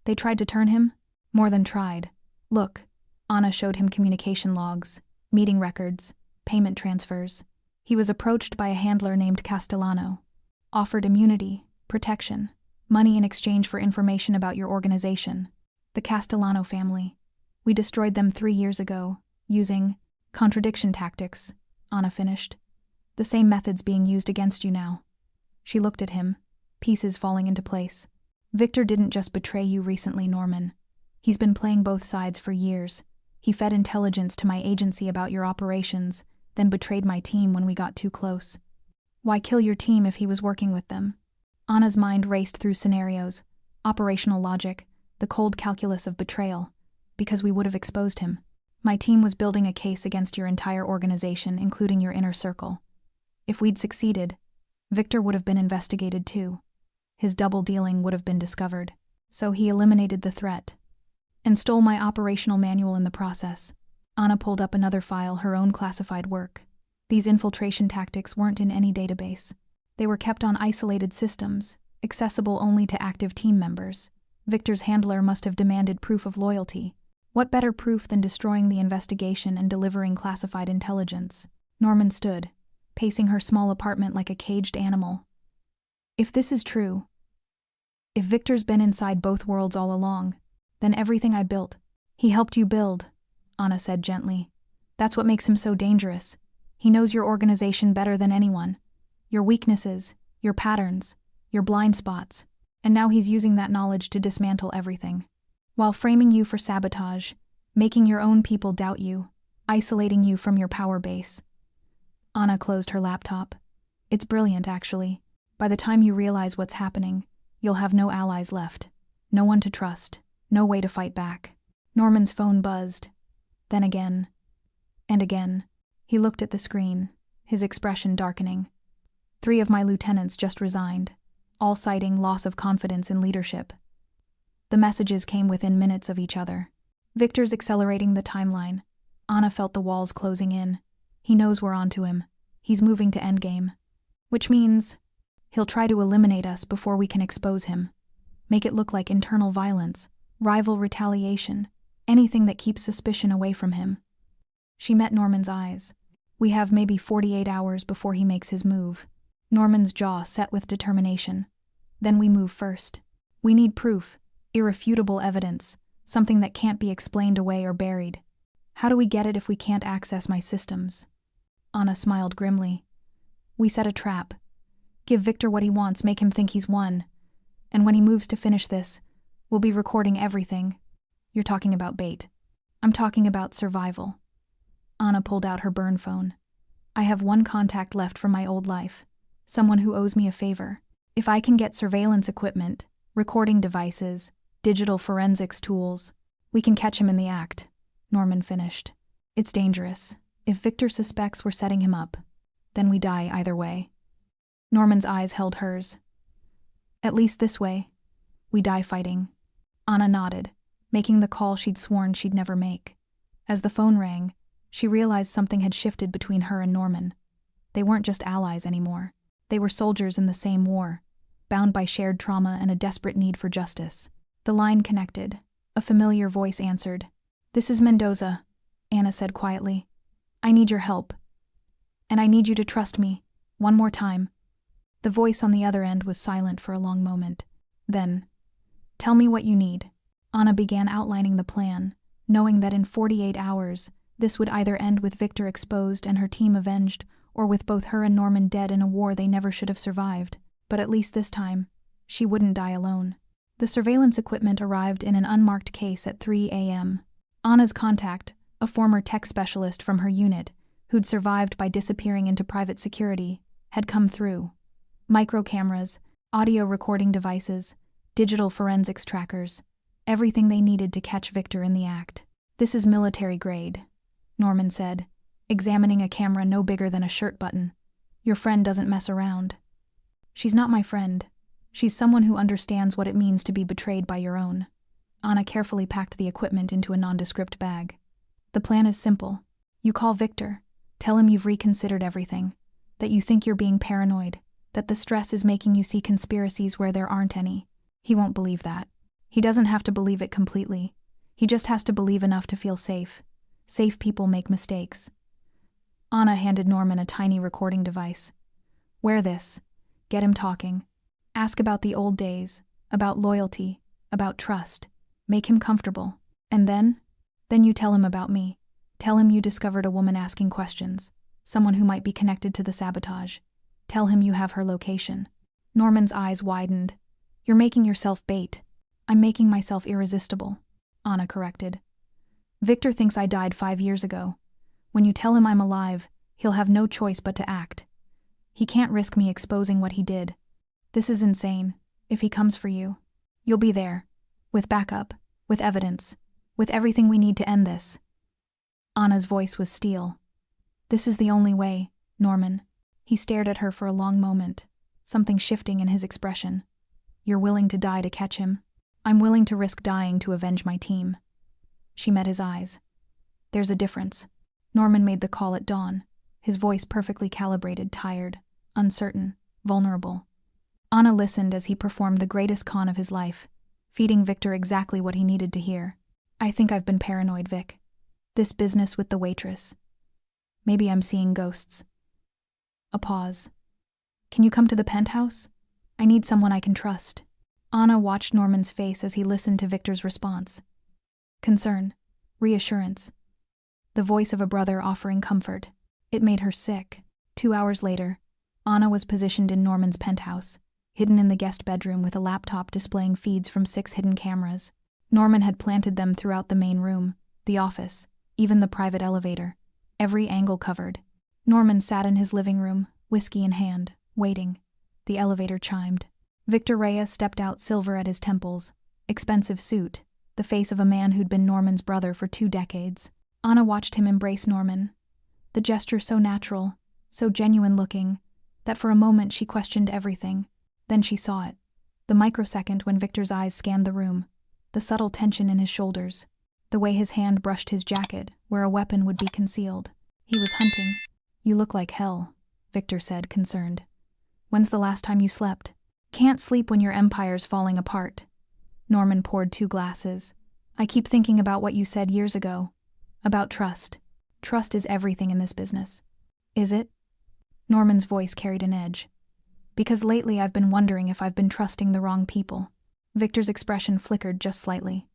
They tried to turn him? More than tried. Look, Anna showed him communication logs, meeting records, payment transfers. He was approached by a handler named Castellano. Offered immunity, protection, money in exchange for information about your organization. The Castellano family. We destroyed them 3 years ago, using contradiction tactics, Anna finished. The same methods being used against you now. She looked at him, pieces falling into place. Victor didn't just betray you recently, Norman. He's been playing both sides for years. He fed intelligence to my agency about your operations, then betrayed my team when we got too close. Why kill your team if he was working with them? Anna's mind raced through scenarios, operational logic, the cold calculus of betrayal, because we would have exposed him. My team was building a case against your entire organization, including your inner circle. If we'd succeeded, Victor would have been investigated too. His double dealing would have been discovered. So he eliminated the threat. And stole my operational manual in the process. Anna pulled up another file, her own classified work. These infiltration tactics weren't in any database. They were kept on isolated systems, accessible only to active team members. Victor's handler must have demanded proof of loyalty. What better proof than destroying the investigation and delivering classified intelligence? Norman stood, pacing her small apartment like a caged animal. If this is true, if Victor's been inside both worlds all along, then everything I built, he helped you build, Anna said gently. That's what makes him so dangerous. He knows your organization better than anyone. Your weaknesses, your patterns, your blind spots, and now he's using that knowledge to dismantle everything. While framing you for sabotage, making your own people doubt you, isolating you from your power base. Anna closed her laptop. It's brilliant, actually. By the time you realize what's happening, you'll have no allies left. No one to trust. No way to fight back. Norman's phone buzzed. Then again. And again. He looked at the screen, his expression darkening. 3 of my lieutenants just resigned, all citing loss of confidence in leadership. The messages came within minutes of each other. Victor's accelerating the timeline. Anna felt the walls closing in. He knows we're onto him. He's moving to endgame. Which means he'll try to eliminate us before we can expose him. Make it look like internal violence, rival retaliation, anything that keeps suspicion away from him. She met Norman's eyes. We have maybe 48 hours before he makes his move. Norman's jaw set with determination. Then we move first. We need proof, irrefutable evidence, something that can't be explained away or buried. How do we get it if we can't access my systems? Anna smiled grimly. We set a trap. Give Victor what he wants, make him think he's won. And when he moves to finish this, we'll be recording everything. You're talking about bait. I'm talking about survival. Anna pulled out her burn phone. I have one contact left from my old life. Someone who owes me a favor. If I can get surveillance equipment, recording devices, digital forensics tools, we can catch him in the act, Norman finished. It's dangerous. If Victor suspects we're setting him up, then we die either way. Norman's eyes held hers. At least this way, we die fighting. Anna nodded, making the call she'd sworn she'd never make. As the phone rang, she realized something had shifted between her and Norman. They weren't just allies anymore. They were soldiers in the same war, bound by shared trauma and a desperate need for justice. The line connected. A familiar voice answered. This is Mendoza, Anna said quietly. I need your help. And I need you to trust me, one more time. The voice on the other end was silent for a long moment. Then, tell me what you need. Anna began outlining the plan, knowing that in 48 hours, this would either end with Victor exposed and her team avenged, or with both her and Norman dead in a war they never should have survived. But at least this time, she wouldn't die alone. The surveillance equipment arrived in an unmarked case at 3 a.m. Anna's contact, a former tech specialist from her unit, who'd survived by disappearing into private security, had come through. Micro cameras, audio recording devices, digital forensics trackers, everything they needed to catch Victor in the act. "This is military grade," Norman said, examining a camera no bigger than a shirt button. "Your friend doesn't mess around." "She's not my friend. She's someone who understands what it means to be betrayed by your own." Anna carefully packed the equipment into a nondescript bag. "The plan is simple. You call Victor, tell him you've reconsidered everything, that you think you're being paranoid, that the stress is making you see conspiracies where there aren't any. He won't believe that. He doesn't have to believe it completely. He just has to believe enough to feel safe. Safe people make mistakes." Anna handed Norman a tiny recording device. "Wear this. Get him talking. Ask about the old days, about loyalty, about trust. Make him comfortable. And then you tell him about me. Tell him you discovered a woman asking questions, someone who might be connected to the sabotage. Tell him you have her location." Norman's eyes widened. "You're making yourself bait." "I'm making myself irresistible," Anna corrected. "Victor thinks I died 5 years ago. When you tell him I'm alive, he'll have no choice but to act. He can't risk me exposing what he did. This is insane. If he comes for you, you'll be there. With backup, with evidence, with everything we need to end this." Anna's voice was steel. "This is the only way, Norman." He stared at her for a long moment, something shifting in his expression. "You're willing to die to catch him?" "I'm willing to risk dying to avenge my team." She met his eyes. "There's a difference." Norman made the call at dawn, his voice perfectly calibrated, tired, uncertain, vulnerable. Anna listened as he performed the greatest con of his life, feeding Victor exactly what he needed to hear. "I think I've been paranoid, Vic. This business with the waitress. Maybe I'm seeing ghosts." A pause. "Can you come to the penthouse? I need someone I can trust." Anna watched Norman's face as he listened to Victor's response. Concern, reassurance, the voice of a brother offering comfort. It made her sick. 2 hours later, Anna was positioned in Norman's penthouse, hidden in the guest bedroom with a laptop displaying feeds from 6 hidden cameras. Norman had planted them throughout the main room, the office, even the private elevator. Every angle covered. Norman sat in his living room, whiskey in hand, waiting. The elevator chimed. Victor Reyes stepped out, silver at his temples, expensive suit, the face of a man who'd been Norman's brother for 2 decades. Anna watched him embrace Norman, the gesture so natural, so genuine-looking, that for a moment she questioned everything. Then she saw it. The microsecond when Victor's eyes scanned the room, the subtle tension in his shoulders, the way his hand brushed his jacket, where a weapon would be concealed. He was hunting. "You look like hell," Victor said, concerned. "When's the last time you slept?" "Can't sleep when your empire's falling apart." Norman poured 2 glasses. "I keep thinking about what you said years ago. About trust. Trust is everything in this business." "Is it?" Norman's voice carried an edge. "Because lately I've been wondering if I've been trusting the wrong people." Victor's expression flickered just slightly.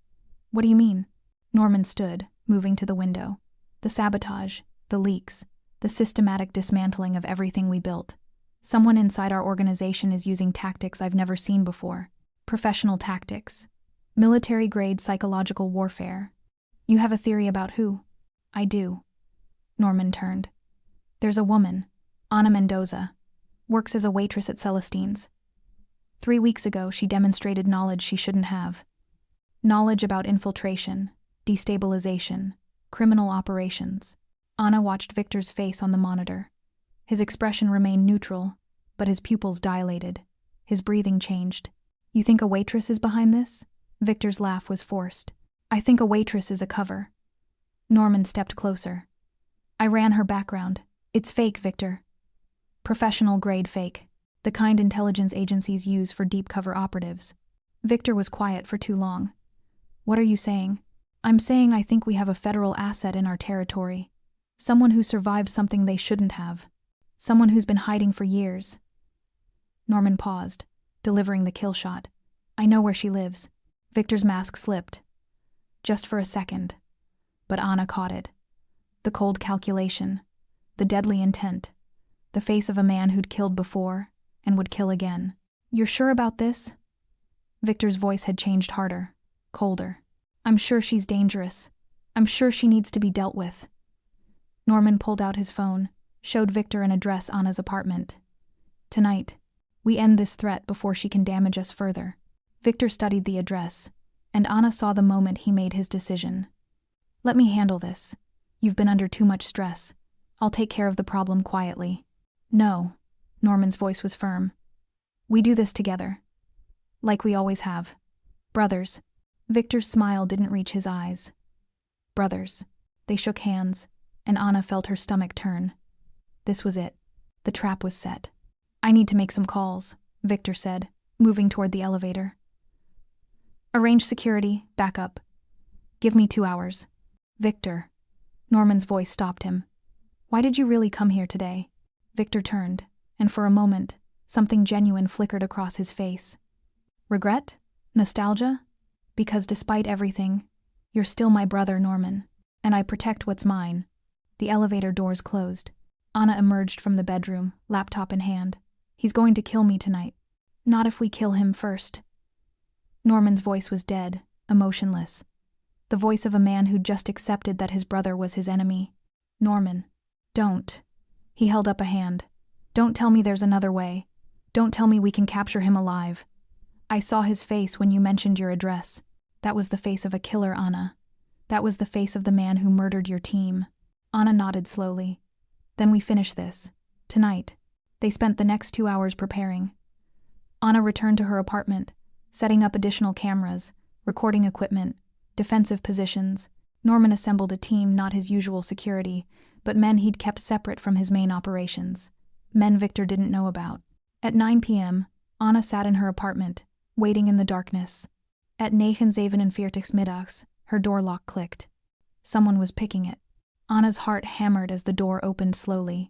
"What do you mean?" Norman stood, moving to the window. "The sabotage, the leaks, the systematic dismantling of everything we built. Someone inside our organization is using tactics I've never seen before. Professional tactics. Military-grade psychological warfare." "You have a theory about who?" "I do." Norman turned. "There's a woman, Ana Mendoza, works as a waitress at Celestine's. 3 weeks ago, she demonstrated knowledge she shouldn't have. Knowledge about infiltration, destabilization, criminal operations." Ana watched Victor's face on the monitor. His expression remained neutral, but his pupils dilated. His breathing changed. "You think a waitress is behind this?" Victor's laugh was forced. "I think a waitress is a cover." Norman stepped closer. "I ran her background. It's fake, Victor. Professional-grade fake. The kind intelligence agencies use for deep-cover operatives." Victor was quiet for too long. "What are you saying?" "I'm saying I think we have a federal asset in our territory. Someone who survived something they shouldn't have. Someone who's been hiding for years." Norman paused, delivering the kill shot. "I know where she lives." Victor's mask slipped. Just for a second. But Anna caught it. The cold calculation, the deadly intent, the face of a man who'd killed before and would kill again. "You're sure about this?" Victor's voice had changed harder, colder. "I'm sure she's dangerous. I'm sure she needs to be dealt with." Norman pulled out his phone, showed Victor an address, Anna's apartment. Tonight, we end this threat before she can damage us further. Victor studied the address, and Anna saw the moment he made his decision. Let me handle this. You've been under too much stress. I'll take care of the problem quietly. No, Norman's voice was firm. We do this together. Like we always have. Brothers. Victor's smile didn't reach his eyes. Brothers. They shook hands, and Anna felt her stomach turn. This was it. The trap was set. I need to make some calls, Victor said, moving toward the elevator. Arrange security, back up. Give me 2 hours. Victor. Norman's voice stopped him. Why did you really come here today? Victor turned, and for a moment, something genuine flickered across his face. Regret? Nostalgia? Because despite everything, you're still my brother, Norman, and I protect what's mine. The elevator doors closed. Anna emerged from the bedroom, laptop in hand. He's going to kill me tonight. Not if we kill him first. Norman's voice was dead, emotionless. The voice of a man who'd just accepted that his brother was his enemy. Norman. Don't. He held up a hand. Don't tell me there's another way. Don't tell me we can capture him alive. I saw his face when you mentioned your address. That was the face of a killer, Anna. That was the face of the man who murdered your team. Anna nodded slowly. Then we finish this. Tonight. They spent the next 2 hours preparing. Anna returned to her apartment, setting up additional cameras, recording equipment, defensive positions. Norman assembled a team, not his usual security, but men he'd kept separate from his main operations. Men Victor didn't know about. At 9 p.m., Anna sat in her apartment, waiting in the darkness. At 9:47 middags, her door lock clicked. Someone was picking it. Anna's heart hammered as the door opened slowly.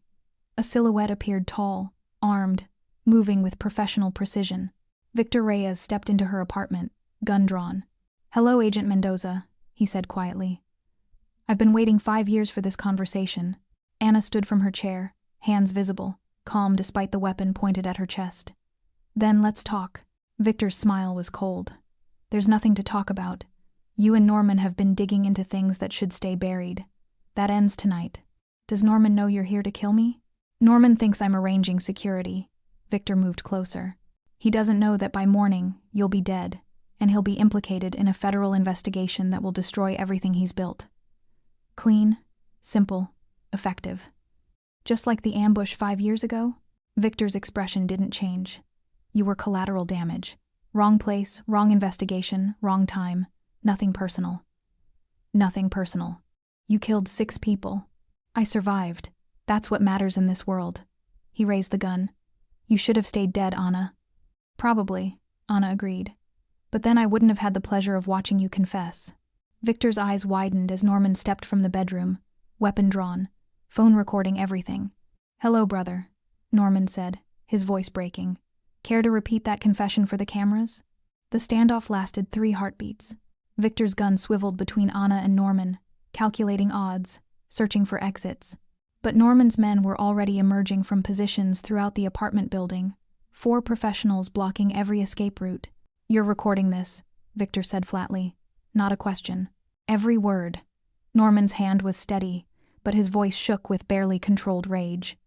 A silhouette appeared tall, armed, moving with professional precision. Victor Reyes stepped into her apartment, gun drawn. Hello, Agent Mendoza, he said quietly. I've been waiting 5 years for this conversation. Anna stood from her chair, hands visible, calm despite the weapon pointed at her chest. Then let's talk. Victor's smile was cold. There's nothing to talk about. You and Norman have been digging into things that should stay buried. That ends tonight. Does Norman know you're here to kill me? Norman thinks I'm arranging security. Victor moved closer. He doesn't know that by morning, you'll be dead, and he'll be implicated in a federal investigation that will destroy everything he's built. Clean, simple, effective. Just like the ambush 5 years ago, Victor's expression didn't change. You were collateral damage. Wrong place, wrong investigation, wrong time. Nothing personal. Nothing personal. You killed 6 people. I survived. That's what matters in this world. He raised the gun. You should have stayed dead, Anna. Probably, Anna agreed. But then I wouldn't have had the pleasure of watching you confess. Victor's eyes widened as Norman stepped from the bedroom, weapon drawn, phone recording everything. Hello, brother, Norman said, his voice breaking. Care to repeat that confession for the cameras? The standoff lasted 3 heartbeats. Victor's gun swiveled between Anna and Norman, calculating odds, searching for exits. But Norman's men were already emerging from positions throughout the apartment building, 4 professionals blocking every escape route. You're recording this, Victor said flatly. Not a question. Every word. Norman's hand was steady, but his voice shook with barely controlled rage.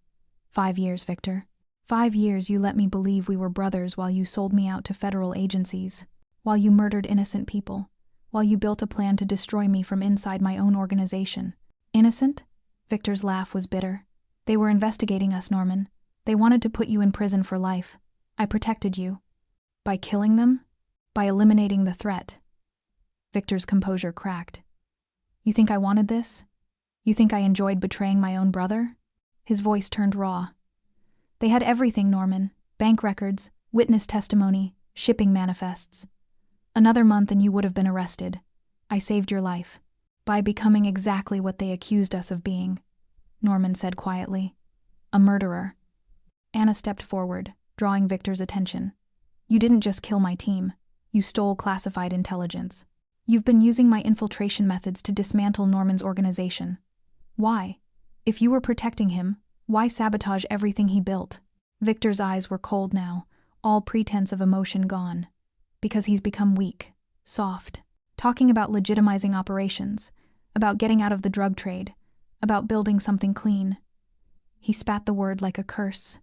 5 years, Victor. 5 years you let me believe we were brothers while you sold me out to federal agencies, while you murdered innocent people, while you built a plan to destroy me from inside my own organization. Innocent? Victor's laugh was bitter. They were investigating us, Norman. They wanted to put you in prison for life. I protected you. By killing them? By eliminating the threat. Victor's composure cracked. You think I wanted this? You think I enjoyed betraying my own brother? His voice turned raw. They had everything, Norman. Bank records, witness testimony, shipping manifests. Another month and you would have been arrested. I saved your life. By becoming exactly what they accused us of being, Norman said quietly. A murderer. Anna stepped forward, drawing Victor's attention. You didn't just kill my team. You stole classified intelligence. You've been using my infiltration methods to dismantle Norman's organization. Why? If you were protecting him, why sabotage everything he built? Victor's eyes were cold now, all pretense of emotion gone. Because he's become weak, soft, talking about legitimizing operations, about getting out of the drug trade, about building something clean. He spat the word like a curse.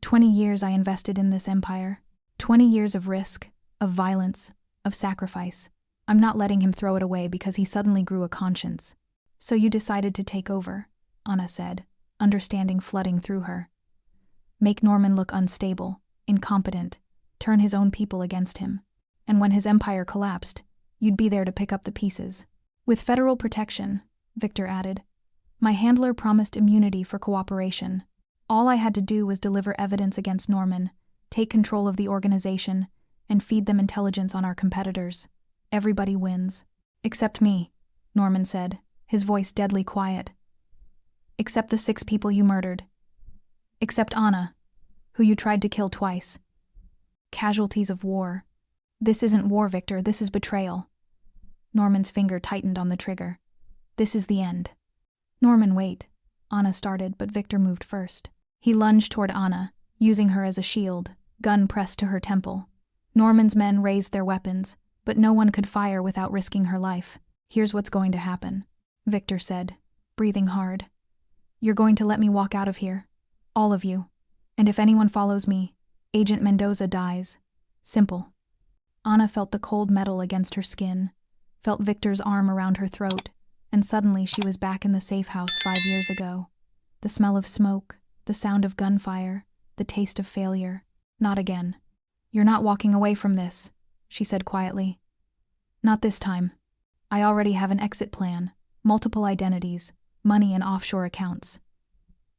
20 years I invested in this empire. 20 years of risk, of violence, of sacrifice. I'm not letting him throw it away because he suddenly grew a conscience. So you decided to take over, Anna said, understanding flooding through her. Make Norman look unstable, incompetent, turn his own people against him. And when his empire collapsed, you'd be there to pick up the pieces. With federal protection, Victor added. My handler promised immunity for cooperation. All I had to do was deliver evidence against Norman, take control of the organization, and feed them intelligence on our competitors. Everybody wins. Except me, Norman said, his voice deadly quiet. Except the 6 people you murdered. Except Anna, who you tried to kill twice. Casualties of war. This isn't war, Victor, this is betrayal. Norman's finger tightened on the trigger. This is the end. Norman, wait. Anna started, but Victor moved first. He lunged toward Anna, using her as a shield, gun pressed to her temple. Norman's men raised their weapons, but no one could fire without risking her life. Here's what's going to happen, Victor said, breathing hard. You're going to let me walk out of here. All of you. And if anyone follows me, Agent Mendoza dies. Simple. Anna felt the cold metal against her skin, felt Victor's arm around her throat, and suddenly she was back in the safe house 5 years ago. The smell of smoke, the sound of gunfire, the taste of failure. Not again. You're not walking away from this, she said quietly. Not this time. I already have an exit plan, multiple identities, money and offshore accounts.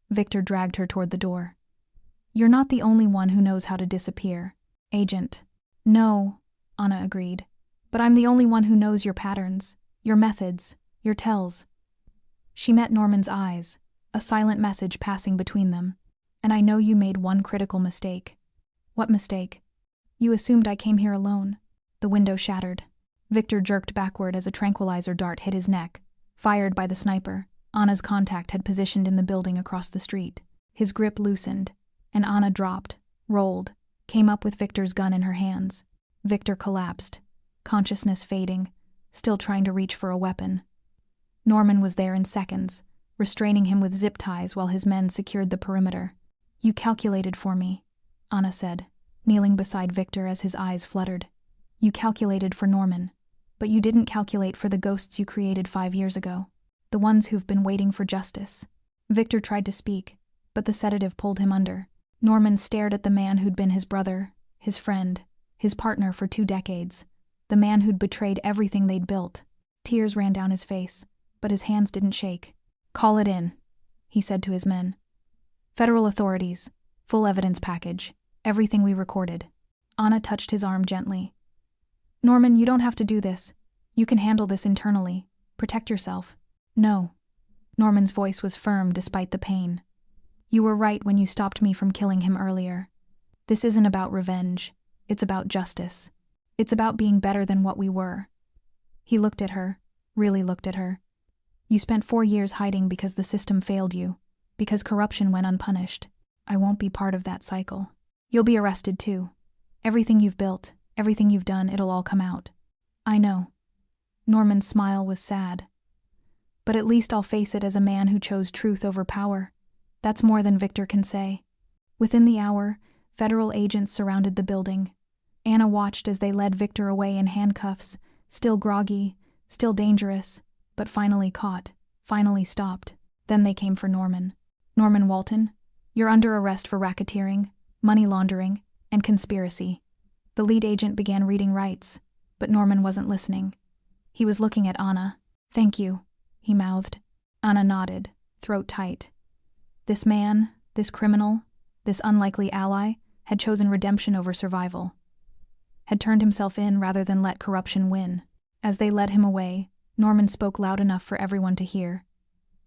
Victor dragged her toward the door. You're not the only one who knows how to disappear, Agent. No, Anna agreed. But I'm the only one who knows your patterns, your methods, your tells. She met Norman's eyes, a silent message passing between them. And I know you made one critical mistake. What mistake? You assumed I came here alone. The window shattered. Victor jerked backward as a tranquilizer dart hit his neck, fired by the sniper. Anna's contact had positioned in the building across the street. His grip loosened, and Anna dropped, rolled, came up with Victor's gun in her hands. Victor collapsed, consciousness fading, still trying to reach for a weapon. Norman was there in seconds, restraining him with zip ties while his men secured the perimeter. You calculated for me, Anna said, kneeling beside Victor as his eyes fluttered. You calculated for Norman, but you didn't calculate for the ghosts you created 5 years ago, the ones who've been waiting for justice. Victor tried to speak, but the sedative pulled him under. Norman stared at the man who'd been his brother, his friend, his partner for 2 decades, the man who'd betrayed everything they'd built. Tears ran down his face, but his hands didn't shake. Call it in, he said to his men. Federal authorities, full evidence package, everything we recorded. Anna touched his arm gently. Norman, you don't have to do this. You can handle this internally. Protect yourself. No. Norman's voice was firm despite the pain. You were right when you stopped me from killing him earlier. This isn't about revenge. It's about justice. It's about being better than what we were. He looked at her, really looked at her. You spent 4 years hiding because the system failed you, because corruption went unpunished. I won't be part of that cycle. You'll be arrested too. Everything you've built, everything you've done, it'll all come out. I know. Norman's smile was sad. But at least I'll face it as a man who chose truth over power. That's more than Victor can say. Within the hour, federal agents surrounded the building. Anna watched as they led Victor away in handcuffs, still groggy, still dangerous, but finally caught, finally stopped. Then they came for Norman. Norman Walton, you're under arrest for racketeering, money laundering, and conspiracy. The lead agent began reading rights, but Norman wasn't listening. He was looking at Anna. Thank you, he mouthed. Anna nodded, throat tight. This man, this criminal, this unlikely ally, had chosen redemption over survival. Had turned himself in rather than let corruption win. As they led him away, Norman spoke loud enough for everyone to hear.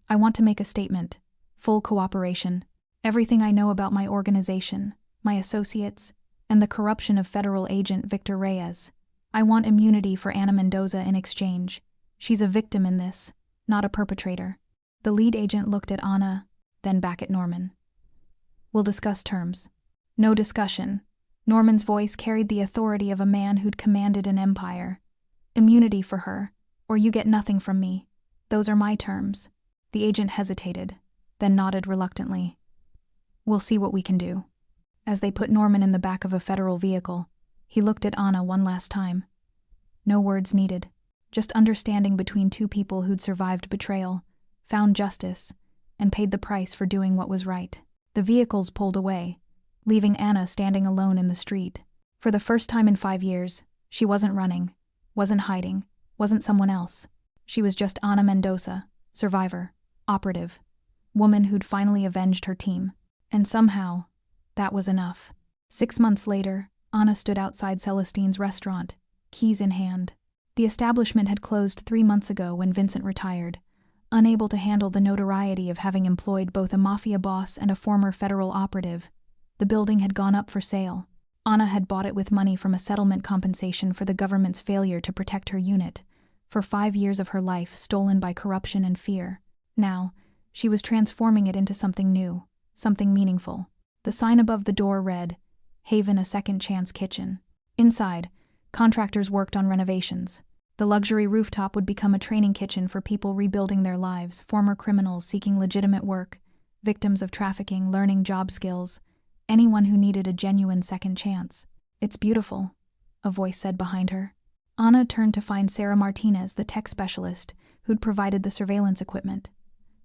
I want to make a statement. Full cooperation. Everything I know about my organization, my associates, and the corruption of federal agent Victor Reyes. I want immunity for Anna Mendoza in exchange. She's a victim in this, not a perpetrator. The lead agent looked at Anna, then back at Norman. We'll discuss terms. No discussion. Norman's voice carried the authority of a man who'd commanded an empire. Immunity for her, or you get nothing from me. Those are my terms. The agent hesitated, then nodded reluctantly. We'll see what we can do. As they put Norman in the back of a federal vehicle, he looked at Anna one last time. No words needed, just understanding between two people who'd survived betrayal, found justice, and paid the price for doing what was right. The vehicles pulled away, leaving Anna standing alone in the street. For the first time in 5 years, she wasn't running, wasn't hiding, wasn't someone else. She was just Ana Mendoza, survivor, operative, woman who'd finally avenged her team. And somehow, that was enough. 6 months later, Anna stood outside Celestine's restaurant, keys in hand. The establishment had closed 3 months ago when Vincent retired, unable to handle the notoriety of having employed both a mafia boss and a former federal operative. The building had gone up for sale. Anna had bought it with money from a settlement compensation for the government's failure to protect her unit, for 5 years of her life stolen by corruption and fear. Now, she was transforming it into something new, something meaningful. The sign above the door read, Haven a Second Chance Kitchen. Inside, contractors worked on renovations. The luxury rooftop would become a training kitchen for people rebuilding their lives, former criminals seeking legitimate work, victims of trafficking learning job skills, anyone who needed a genuine second chance. It's beautiful, a voice said behind her. Anna turned to find Sarah Martinez, the tech specialist, who'd provided the surveillance equipment.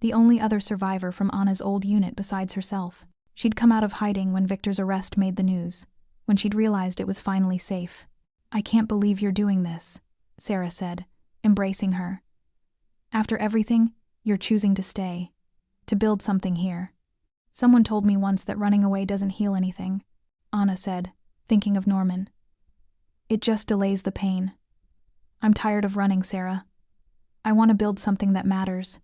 The only other survivor from Anna's old unit besides herself. She'd come out of hiding when Victor's arrest made the news, when she'd realized it was finally safe. I can't believe you're doing this, Sarah said, embracing her. After everything, you're choosing to stay, to build something here. Someone told me once that running away doesn't heal anything, Anna said, thinking of Norman. It just delays the pain. I'm tired of running, Sarah. I want to build something that matters.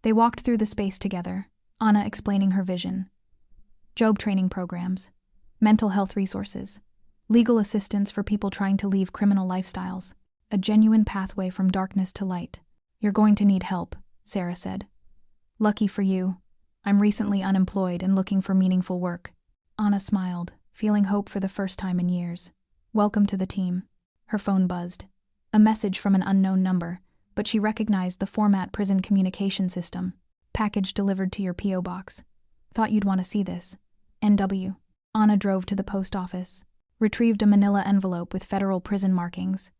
They walked through the space together, Anna explaining her vision. Job training programs, mental health resources, legal assistance for people trying to leave criminal lifestyles, a genuine pathway from darkness to light. You're going to need help, Sarah said. Lucky for you, I'm recently unemployed and looking for meaningful work. Anna smiled, feeling hope for the first time in years. Welcome to the team. Her phone buzzed. A message from an unknown number, but she recognized the format prison communication system. Package delivered to your P.O. box. Thought you'd want to see this. N.W. Anna drove to the post office, retrieved a manila envelope with federal prison markings.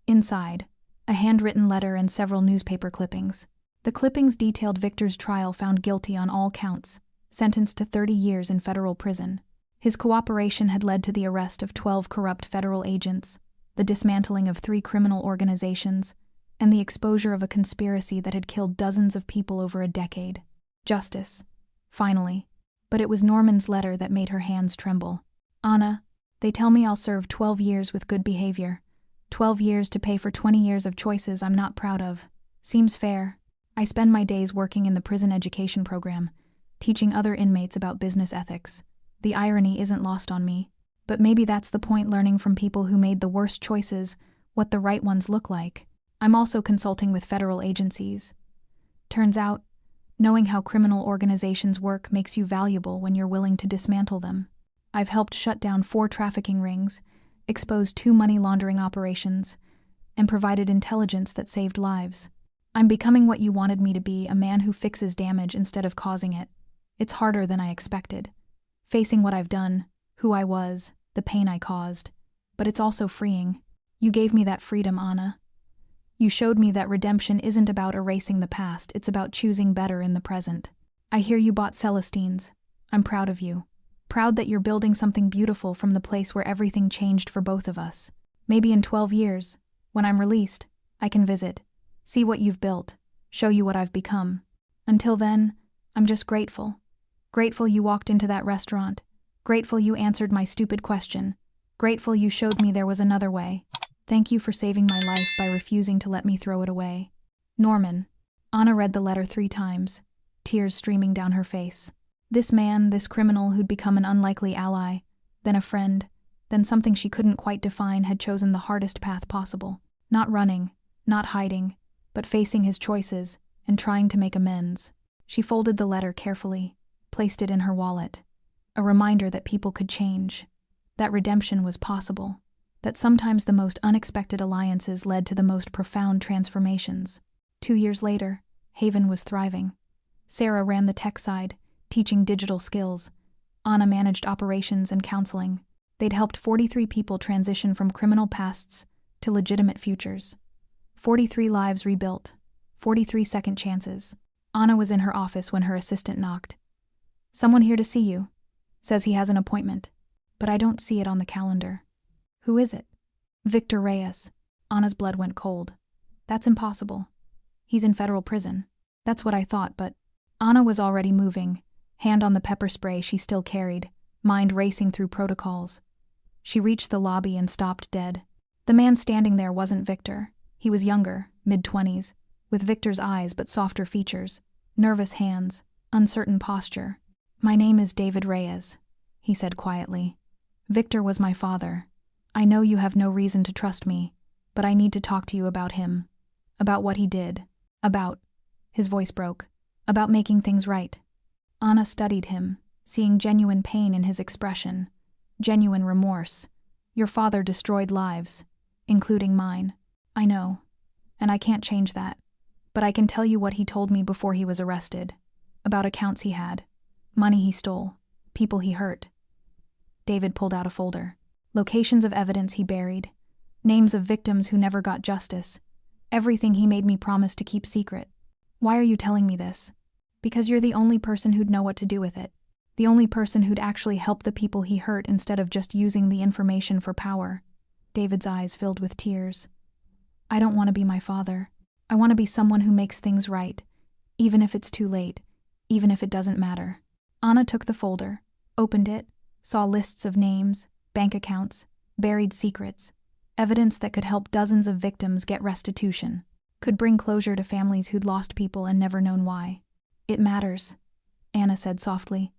Inside, a handwritten letter and several newspaper clippings. The clippings detailed Victor's trial found guilty on all counts, sentenced to 30 years in federal prison. His cooperation had led to the arrest of 12 corrupt federal agents, the dismantling of 3 criminal organizations, and the exposure of a conspiracy that had killed dozens of people over a decade. Justice. Finally. But it was Norman's letter that made her hands tremble. Anna, they tell me I'll serve 12 years with good behavior. 12 years to pay for 20 years of choices I'm not proud of. Seems fair. I spend my days working in the prison education program, teaching other inmates about business ethics. The irony isn't lost on me. But maybe that's the point, learning from people who made the worst choices what the right ones look like. I'm also consulting with federal agencies. Turns out, knowing how criminal organizations work makes you valuable when you're willing to dismantle them. I've helped shut down 4 trafficking rings, exposed 2 money laundering operations, and provided intelligence that saved lives. I'm becoming what you wanted me to be, a man who fixes damage instead of causing it. It's harder than I expected. Facing what I've done, who I was, the pain I caused. But it's also freeing. You gave me that freedom, Anna. You showed me that redemption isn't about erasing the past, it's about choosing better in the present. I hear you bought Celestine's. I'm proud of you. Proud that you're building something beautiful from the place where everything changed for both of us. Maybe in 12 years, when I'm released, I can visit, see what you've built, show you what I've become. Until then, I'm just grateful. Grateful you walked into that restaurant. Grateful you answered my stupid question. Grateful you showed me there was another way. Thank you for saving my life by refusing to let me throw it away. Norman. Anna read the letter 3 times, tears streaming down her face. This man, this criminal who'd become an unlikely ally, then a friend, then something she couldn't quite define, had chosen the hardest path possible. Not running, not hiding, but facing his choices and trying to make amends. She folded the letter carefully, placed it in her wallet. A reminder that people could change, that redemption was possible, that sometimes the most unexpected alliances led to the most profound transformations. 2 years later, Haven was thriving. Sarah ran the tech side, teaching digital skills. Anna managed operations and counseling. They'd helped 43 people transition from criminal pasts to legitimate futures. 43 lives rebuilt. 43 second chances. Anna was in her office when her assistant knocked. "Someone here to see you. Says he has an appointment. But I don't see it on the calendar." "Who is it?" "Victor Reyes." Anna's blood went cold. "That's impossible. He's in federal prison." "That's what I thought, but—" Anna was already moving, hand on the pepper spray she still carried, mind racing through protocols. She reached the lobby and stopped dead. The man standing there wasn't Victor. He was younger, mid-20s, with Victor's eyes but softer features, nervous hands, uncertain posture. "My name is David Reyes," he said quietly. "Victor was my father. I know you have no reason to trust me, but I need to talk to you about him. About what he did. About—" his voice broke. "About making things right." Anna studied him, seeing genuine pain in his expression, genuine remorse. "Your father destroyed lives, including mine. I know, and I can't change that. But I can tell you what he told me before he was arrested. About accounts he had, money he stole, people he hurt." David pulled out a folder. Locations of evidence he buried, names of victims who never got justice, everything he made me promise to keep secret. "Why are you telling me this?" "Because you're the only person who'd know what to do with it. The only person who'd actually help the people he hurt instead of just using the information for power." David's eyes filled with tears. "I don't want to be my father. I want to be someone who makes things right, even if it's too late, even if it doesn't matter." Anna took the folder, opened it, saw lists of names, bank accounts, buried secrets, evidence that could help dozens of victims get restitution, could bring closure to families who'd lost people and never known why. "It matters," Anna said softly.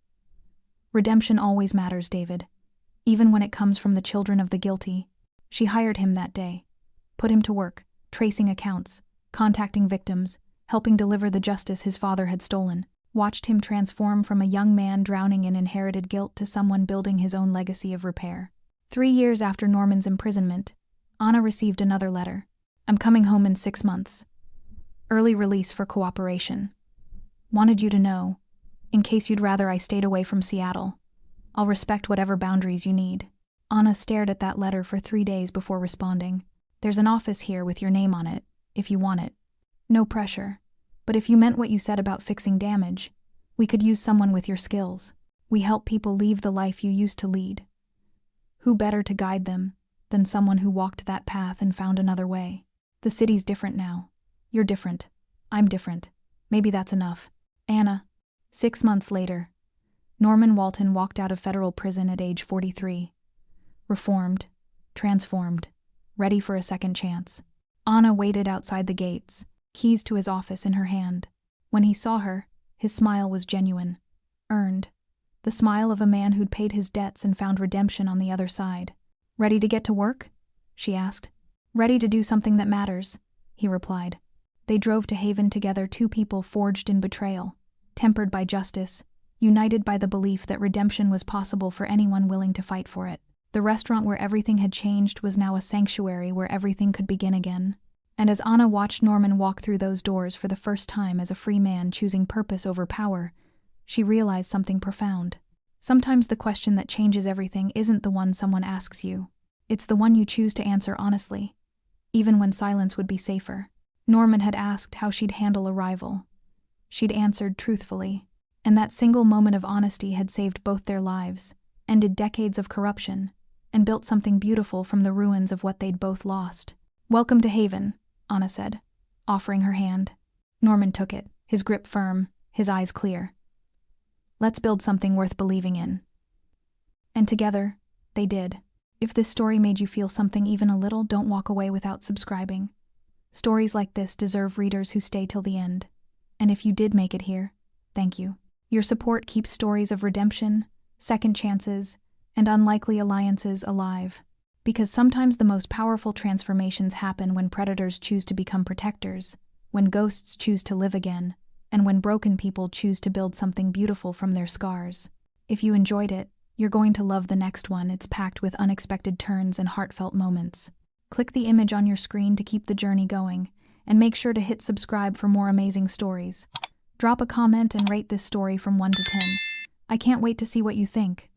"Redemption always matters, David, even when it comes from the children of the guilty." She hired him that day, put him to work, tracing accounts, contacting victims, helping deliver the justice his father had stolen, watched him transform from a young man drowning in inherited guilt to someone building his own legacy of repair. 3 years after Norman's imprisonment, Anna received another letter. "I'm coming home in 6 months. Early release for cooperation. Wanted you to know, in case you'd rather I stayed away from Seattle. I'll respect whatever boundaries you need." Anna stared at that letter for 3 days before responding. "There's an office here with your name on it, if you want it. No pressure. But if you meant what you said about fixing damage, we could use someone with your skills. We help people leave the life you used to lead. Who better to guide them than someone who walked that path and found another way? The city's different now. You're different. I'm different. Maybe that's enough." Anna. 6 months later, Norman Walton walked out of federal prison at age 43. Reformed, transformed, ready for a second chance. Anna waited outside the gates, keys to his office in her hand. When he saw her, his smile was genuine, earned, the smile of a man who'd paid his debts and found redemption on the other side. "Ready to get to work?" she asked. "Ready to do something that matters," he replied. They drove to Haven together, 2 people forged in betrayal, tempered by justice, united by the belief that redemption was possible for anyone willing to fight for it. The restaurant where everything had changed was now a sanctuary where everything could begin again. And as Anna watched Norman walk through those doors for the first time as a free man choosing purpose over power, she realized something profound. Sometimes the question that changes everything isn't the one someone asks you. It's the one you choose to answer honestly, even when silence would be safer. Norman had asked how she'd handle a rival. She'd answered truthfully, and that single moment of honesty had saved both their lives, ended decades of corruption, and built something beautiful from the ruins of what they'd both lost. "Welcome to Haven," Anna said, offering her hand. Norman took it, his grip firm, his eyes clear. "Let's build something worth believing in." And together, they did. If this story made you feel something even a little, don't walk away without subscribing. Stories like this deserve readers who stay till the end. And if you did make it here, thank you. Your support keeps stories of redemption, second chances, and unlikely alliances alive. Because sometimes the most powerful transformations happen when predators choose to become protectors, when ghosts choose to live again, and when broken people choose to build something beautiful from their scars. If you enjoyed it, you're going to love the next one. It's packed with unexpected turns and heartfelt moments. Click the image on your screen to keep the journey going, and make sure to hit subscribe for more amazing stories. Drop a comment and rate this story from 1 to 10. I can't wait to see what you think.